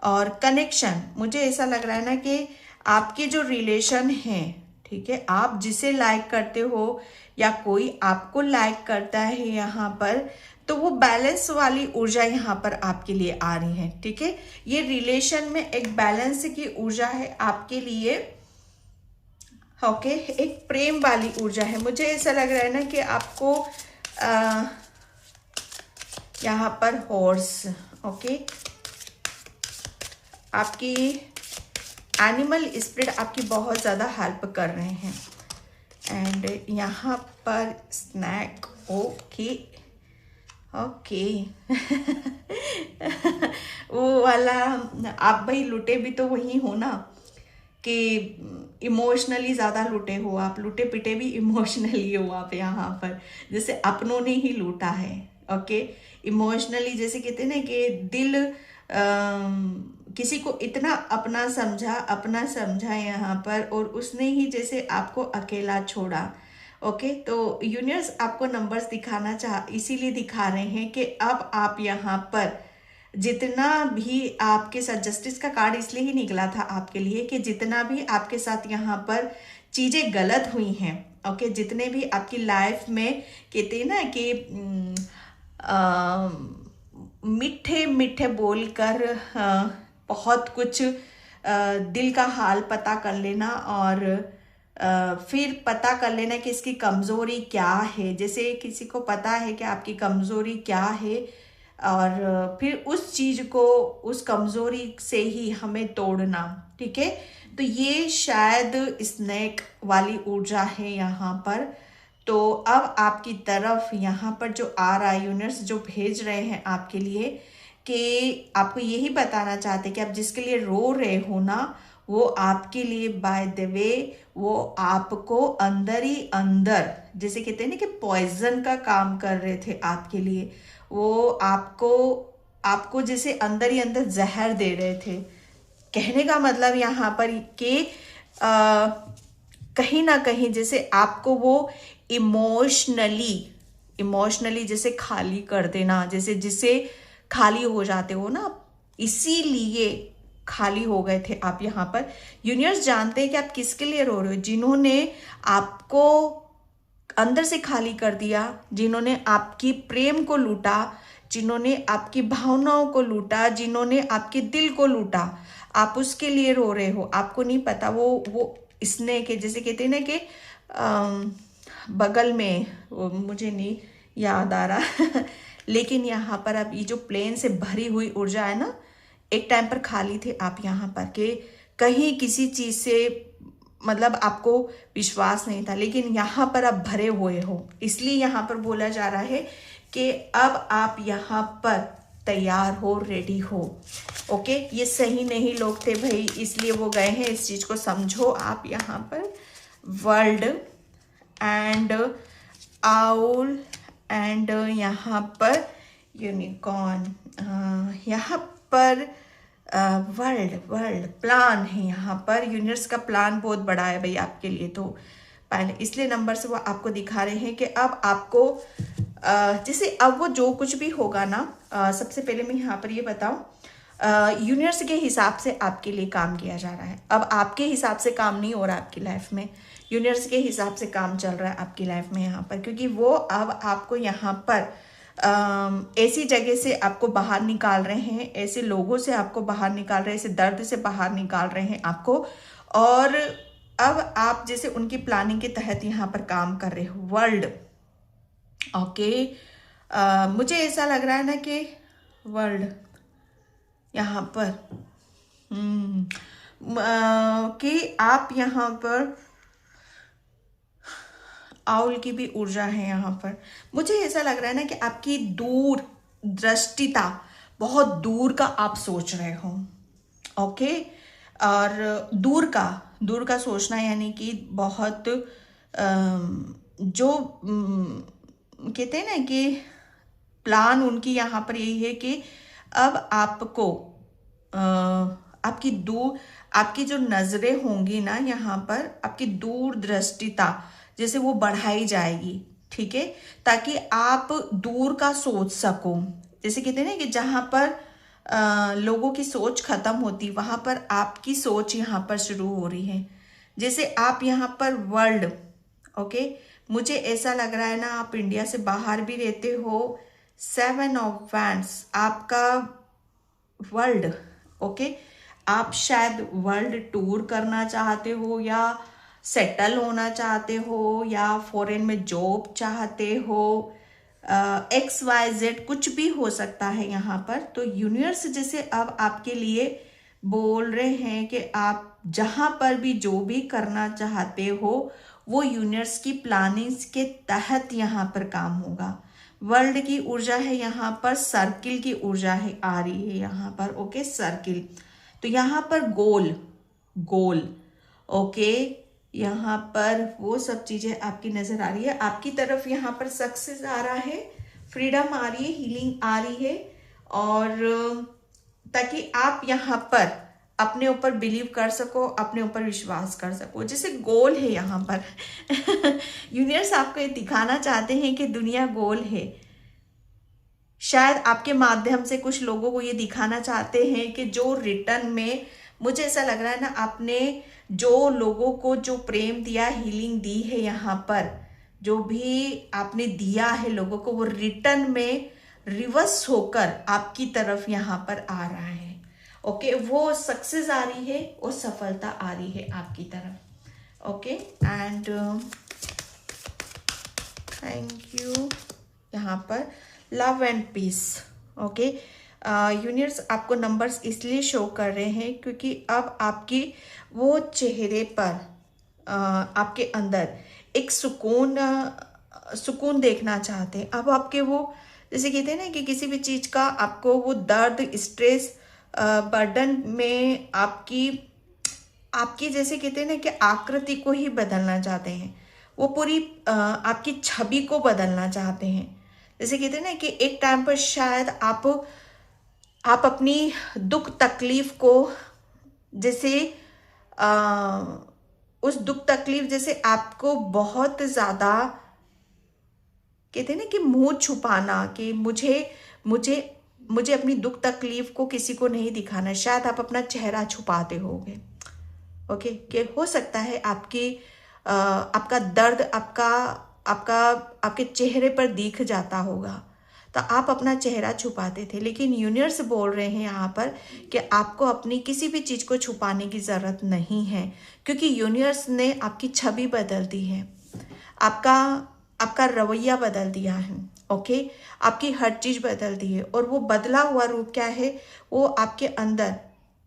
और कनेक्शन मुझे ऐसा लग रहा है ना कि आपके जो रिलेशन हैं, ठीक है, आप जिसे लाइक करते हो या कोई आपको लाइक करता है यहाँ पर, तो वो बैलेंस वाली ऊर्जा यहाँ पर आपके लिए आ रही है, ठीक है। ये रिलेशन में एक बैलेंस की ऊर्जा है आपके लिए, ओके, एक प्रेम वाली ऊर्जा है। मुझे ऐसा लग रहा है ना कि आपको यहाँ पर हॉर्स, ओके, आपकी एनिमल स्पिरिट आपकी बहुत ज़्यादा हेल्प कर रहे हैं। एंड यहाँ पर स्नैक, ओके ओके वो वाला आप भाई लुटे भी तो वही हो ना कि इमोशनली ज़्यादा लुटे हो आप, लुटे पिटे भी इमोशनली हो आप यहाँ पर, जैसे अपनों ने ही लूटा है, ओके। इमोशनली जैसे कहते हैं ना कि दिल किसी को इतना अपना समझा यहाँ पर, और उसने ही जैसे आपको अकेला छोड़ा, ओके। तो यूनिवर्स आपको नंबर्स दिखाना इसीलिए दिखा रहे हैं कि अब आप यहाँ पर जितना भी आपके साथ, जस्टिस का कार्ड इसलिए ही निकला था आपके लिए कि जितना भी आपके साथ यहाँ पर चीज़ें गलत हुई हैं, ओके, जितने भी आपकी लाइफ में कहते हैं ना कि मीठे मीठे बोलकर बहुत कुछ दिल का हाल पता कर लेना, और फिर पता कर लेना कि इसकी कमज़ोरी क्या है, जैसे किसी को पता है कि आपकी कमज़ोरी क्या है, और फिर उस चीज़ को, उस कमज़ोरी से ही हमें तोड़ना, ठीक है। तो ये शायद स्नैक वाली ऊर्जा है यहाँ पर। तो अब आपकी तरफ यहाँ पर जो आ रहा है, यूनिवर्स जो भेज रहे हैं आपके लिए, कि आपको यही बताना चाहते हैं कि आप जिसके लिए रो रहे हो ना, वो आपके लिए बाय द वे वो आपको अंदर ही अंदर, जैसे कहते हैं ना कि पॉइजन का काम कर रहे थे आपके लिए, वो आपको जैसे अंदर ही अंदर जहर दे रहे थे। कहने का मतलब यहाँ पर कि कहीं ना कहीं जैसे आपको वो इमोशनली जैसे खाली कर देना, जैसे जिसे खाली हो जाते हो ना, इसीलिए खाली हो गए थे आप यहाँ पर। यूनिवर्स जानते हैं कि आप किसके लिए रो रहे हो, जिन्होंने आपको अंदर से खाली कर दिया, जिन्होंने आपकी प्रेम को लूटा, जिन्होंने आपकी भावनाओं को लूटा, जिन्होंने आपके दिल को लूटा, आप उसके लिए रो रहे हो। आपको नहीं पता वो इसने के जैसे कहते हैं ना कि बगल में, वो मुझे नहीं याद आ रहा लेकिन यहाँ पर अब ये जो प्लेन से भरी हुई ऊर्जा है ना, एक टाइम पर खाली थे आप यहाँ पर, कि कहीं किसी चीज़ से मतलब आपको विश्वास नहीं था, लेकिन यहाँ पर आप भरे हुए हो। इसलिए यहाँ पर बोला जा रहा है कि अब आप यहाँ पर तैयार हो, रेडी हो, ओके। ये सही नहीं लोग थे भाई, इसलिए वो गए हैं, इस चीज़ को समझो आप यहाँ पर। वर्ल्ड एंड आउल एंड यहाँ पर यूनिकॉर्न, यहाँ पर वर्ल्ड प्लान है यहाँ पर। यूनिवर्स का प्लान बहुत बड़ा है भाई आपके लिए, तो पहले इसलिए नंबर से वो आपको दिखा रहे हैं कि अब आपको जैसे अब वो जो कुछ भी होगा ना, सबसे पहले मैं यहाँ पर ये बताऊँ, यूनिवर्स के हिसाब से आपके लिए काम किया जा रहा है। अब आपके हिसाब से काम नहीं हो रहा आपकी लाइफ में, यूनिवर्स के हिसाब से काम चल रहा है आपकी लाइफ में यहाँ पर, क्योंकि वो अब आपको यहाँ पर ऐसी जगह से आपको बाहर निकाल रहे हैं, ऐसे लोगों से आपको बाहर निकाल रहे हैं, ऐसे दर्द से बाहर निकाल रहे हैं आपको, और अब आप जैसे उनकी प्लानिंग के तहत यहाँ पर काम कर रहे हो। World, okay. मुझे ऐसा लग रहा है ना कि वर्ल्ड यहाँ पर कि आप यहाँ पर आउल की भी ऊर्जा है यहाँ पर। मुझे ऐसा लग रहा है ना कि आपकी दूर दृष्टिता, बहुत दूर का आप सोच रहे हो। ओके, और दूर का सोचना यानी कि बहुत जो कहते हैं ना कि प्लान उनकी यहाँ पर यही है कि अब आपको आपकी जो नजरें होंगी ना यहाँ पर, आपकी दूर दृष्टिता जैसे वो बढ़ाई जाएगी, ठीक है, ताकि आप दूर का सोच सको। जैसे कहते हैं ना कि जहाँ पर लोगों की सोच खत्म होती, वहां पर आपकी सोच यहाँ पर शुरू हो रही है। जैसे आप यहाँ पर वर्ल्ड, ओके, मुझे ऐसा लग रहा है ना आप इंडिया से बाहर भी रहते हो। 7 ऑफ वैंड्स आपका वर्ल्ड, ओके, आप शायद वर्ल्ड टूर करना चाहते हो, या सेटल होना चाहते हो, या फॉरेन में जॉब चाहते हो, XYZ कुछ भी हो सकता है यहाँ पर। तो यूनिवर्स जैसे अब आपके लिए बोल रहे हैं कि आप जहाँ पर भी जो भी करना चाहते हो वो यूनिवर्स की प्लानिंग्स के तहत यहाँ पर काम होगा। वर्ल्ड की ऊर्जा है यहाँ पर, सर्किल की ऊर्जा है आ रही है यहाँ पर, ओके, सर्किल। तो यहाँ पर गोल, ओके, यहाँ पर वो सब चीजें आपकी नजर आ रही है। आपकी तरफ यहाँ पर सक्सेस आ रहा है, फ्रीडम आ रही है, हीलिंग आ रही है, और ताकि आप यहाँ पर अपने ऊपर बिलीव कर सको, अपने ऊपर विश्वास कर सको। जैसे गोल है यहाँ पर यूनिवर्स आपको ये दिखाना चाहते हैं कि दुनिया गोल है। शायद आपके माध्यम से कुछ लोगों को ये दिखाना चाहते हैं कि जो रिटर्न में, मुझे ऐसा लग रहा है ना, आपने जो लोगों को जो प्रेम दिया, हीलिंग दी है यहाँ पर, जो भी आपने दिया है लोगों को, वो रिटर्न में रिवर्स होकर आपकी तरफ यहाँ पर आ रहा है। ओके, वो सक्सेस आ रही है और सफलता आ रही है आपकी तरफ। Okay, and thank you. यहाँ पर love and peace, okay, universe आपको नंबर्स इसलिए शो कर रहे हैं क्योंकि अब आपकी वो चेहरे पर आपके अंदर एक सुकून देखना चाहते हैं। अब आपके वो, जैसे कहते हैं ना कि किसी भी चीज़ का आपको वो दर्द, स्ट्रेस, बर्डन में आपकी जैसे कहते हैं ना कि आकृति को ही बदलना चाहते हैं, वो पूरी आपकी छवि को बदलना चाहते हैं। जैसे कहते हैं ना कि एक टाइम पर शायद आप अपनी दुख तकलीफ को, जैसे उस दुख तकलीफ जैसे आपको बहुत ज़्यादा कहते हैं ना कि मुंह छुपाना, कि मुझे अपनी दुख तकलीफ को किसी को नहीं दिखाना, शायद आप अपना चेहरा छुपाते होगे। ओके, कि हो सकता है आपका दर्द आपके चेहरे पर दिख जाता होगा, तो आप अपना चेहरा छुपाते थे। लेकिन यूनिवर्स बोल रहे हैं यहाँ पर कि आपको अपनी किसी भी चीज़ को छुपाने की ज़रूरत नहीं है, क्योंकि यूनिवर्स ने आपकी छवि बदल दी है, आपका रवैया बदल दिया है। ओके, आपकी हर चीज़ बदल दी है, और वो बदला हुआ रूप क्या है, वो आपके अंदर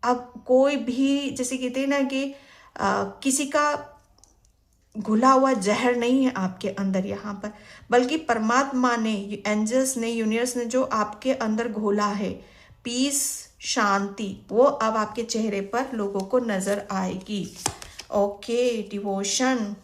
अब कोई भी, जैसे कहते हैं ना कि किसी का घुला हुआ जहर नहीं है आपके अंदर यहाँ पर, बल्कि परमात्मा ने, एंजल्स ने, यूनिवर्स ने जो आपके अंदर घोला है, पीस, शांति, वो अब आपके चेहरे पर लोगों को नजर आएगी। ओके, डिवोशन,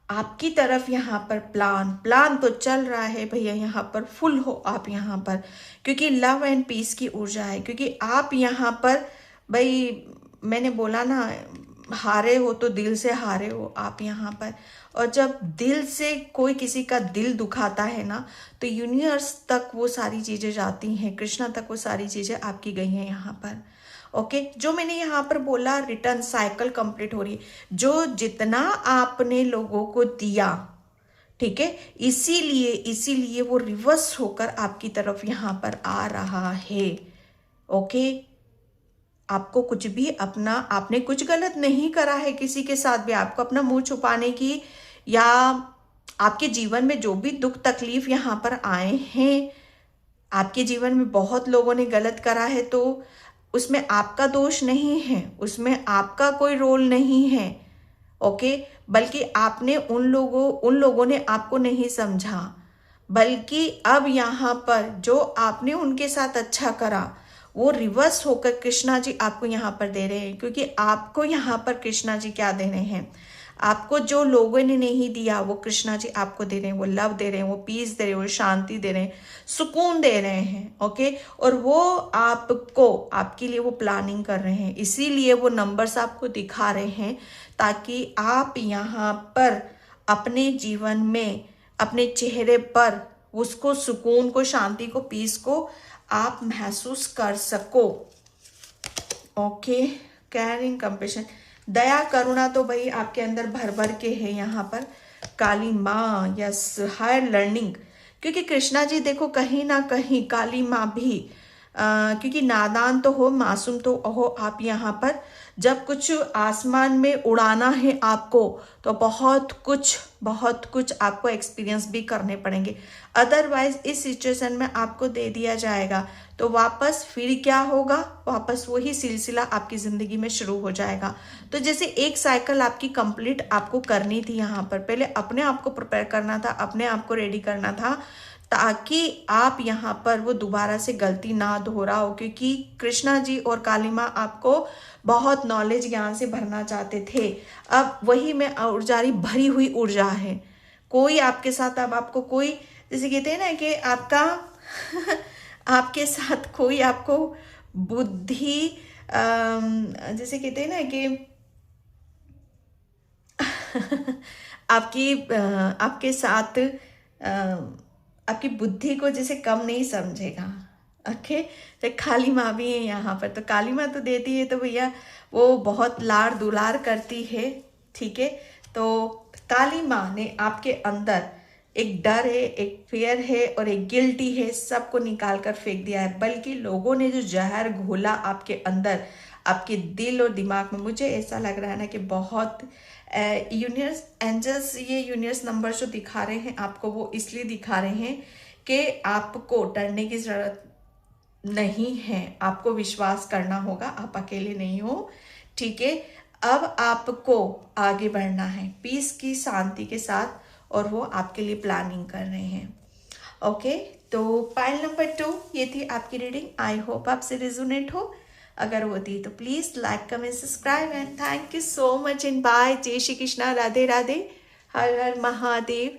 आपकी तरफ यहाँ पर प्लान तो चल रहा है भैया, यहाँ पर फुल हो आप यहाँ पर, क्योंकि लव एंड पीस की ऊर्जा है। क्योंकि आप यहाँ पर भाई, मैंने बोला ना, हारे हो तो दिल से हारे हो आप यहाँ पर। और जब दिल से कोई किसी का दिल दुखाता है ना, तो यूनिवर्स तक वो सारी चीज़ें जाती हैं, कृष्णा तक वो सारी चीज़ें आपकी गई हैं यहाँ पर। ओके, जो मैंने यहाँ पर बोला, रिटर्न साइकिल कंप्लीट हो रही है। जो जितना आपने लोगों को दिया, ठीक है, इसीलिए वो रिवर्स होकर आपकी तरफ यहाँ पर आ रहा है। ओके, आपको कुछ भी आपने कुछ गलत नहीं करा है किसी के साथ भी, आपको अपना मुंह छुपाने की, या आपके जीवन में जो भी दुख तकलीफ यहाँ पर आए हैं, आपके जीवन में बहुत लोगों ने गलत करा है तो उसमें आपका दोष नहीं है, उसमें आपका कोई रोल नहीं है, ओके। बल्कि आपने उन लोगों ने आपको नहीं समझा, बल्कि अब यहाँ पर जो आपने उनके साथ अच्छा करा वो रिवर्स होकर कृष्णा जी आपको यहाँ पर दे रहे हैं। क्योंकि आपको यहाँ पर कृष्णा जी क्या दे रहे हैं, आपको जो लोगों ने नहीं दिया वो कृष्णा जी आपको दे रहे हैं। वो लव दे रहे हैं, वो पीस दे रहे हैं, वो शांति दे रहे हैं, सुकून दे रहे हैं, ओके। और वो आपको, आपके लिए वो प्लानिंग कर रहे हैं, इसीलिए वो नंबर्स आपको दिखा रहे हैं ताकि आप यहाँ पर अपने जीवन में, अपने चेहरे पर उसको, सुकून को, शांति को, पीस को आप महसूस कर सको, ओके। केयरिंग, कंपैशन, दया, करुणा तो भाई आपके अंदर भर भर के है यहाँ पर। काली माँ, यस, हायर लर्निंग, क्योंकि कृष्णा जी देखो कहीं ना कहीं काली माँ भी क्योंकि नादान तो हो, मासूम तो हो आप यहाँ पर। जब कुछ आसमान में उड़ाना है आपको तो बहुत कुछ आपको एक्सपीरियंस भी करने पड़ेंगे, अदरवाइज इस सिचुएशन में आपको दे दिया जाएगा तो वापस फिर क्या होगा, वापस वही सिलसिला आपकी जिंदगी में शुरू हो जाएगा। तो जैसे एक साइकिल आपकी कंप्लीट आपको करनी थी, यहाँ पर पहले अपने आप को प्रिपेयर करना था, अपने आप को रेडी करना था ताकि आप यहाँ पर वो दोबारा से गलती ना दोहराओ। क्योंकि कृष्णा जी और काली माँ आपको बहुत नॉलेज, ज्ञान से भरना चाहते थे। अब वही में ऊर्जा, भरी हुई ऊर्जा है। कोई आपके साथ, अब आपको कोई, जैसे कहते हैं ना कि आपका आपके साथ कोई आपको बुद्धि, जैसे कहते हैं ना कि आपके साथ आपकी बुद्धि को जैसे कम नहीं समझेगा, ओके। तो काली माँ भी है यहाँ पर, तो काली माँ तो देती है तो भैया वो बहुत लाड़ दुलार करती है, ठीक है। तो काली माँ ने आपके अंदर एक डर है, एक फियर है और एक गिल्टी है, सबको निकाल कर फेंक दिया है। बल्कि लोगों ने जो जहर घोला आपके अंदर, आपके दिल और दिमाग में, मुझे ऐसा लग रहा है ना कि बहुत यूनिवर्स एंजल्स, ये यूनिवर्स नंबर जो दिखा रहे हैं आपको, वो इसलिए दिखा रहे हैं कि आपको डरने की जरूरत नहीं है, आपको विश्वास करना होगा, आप अकेले नहीं हो, ठीक है। अब आपको आगे बढ़ना है पीस की, शांति के साथ, और वो आपके लिए प्लानिंग कर रहे हैं, ओके। तो पाइल नंबर 2 ये थी आपकी रीडिंग। आई होप आपसे रेजोनेट हो। अगर होती तो please like, comment, subscribe and thank you so much and bye. जय श्री कृष्णा, राधे राधे, हर हर महादेव।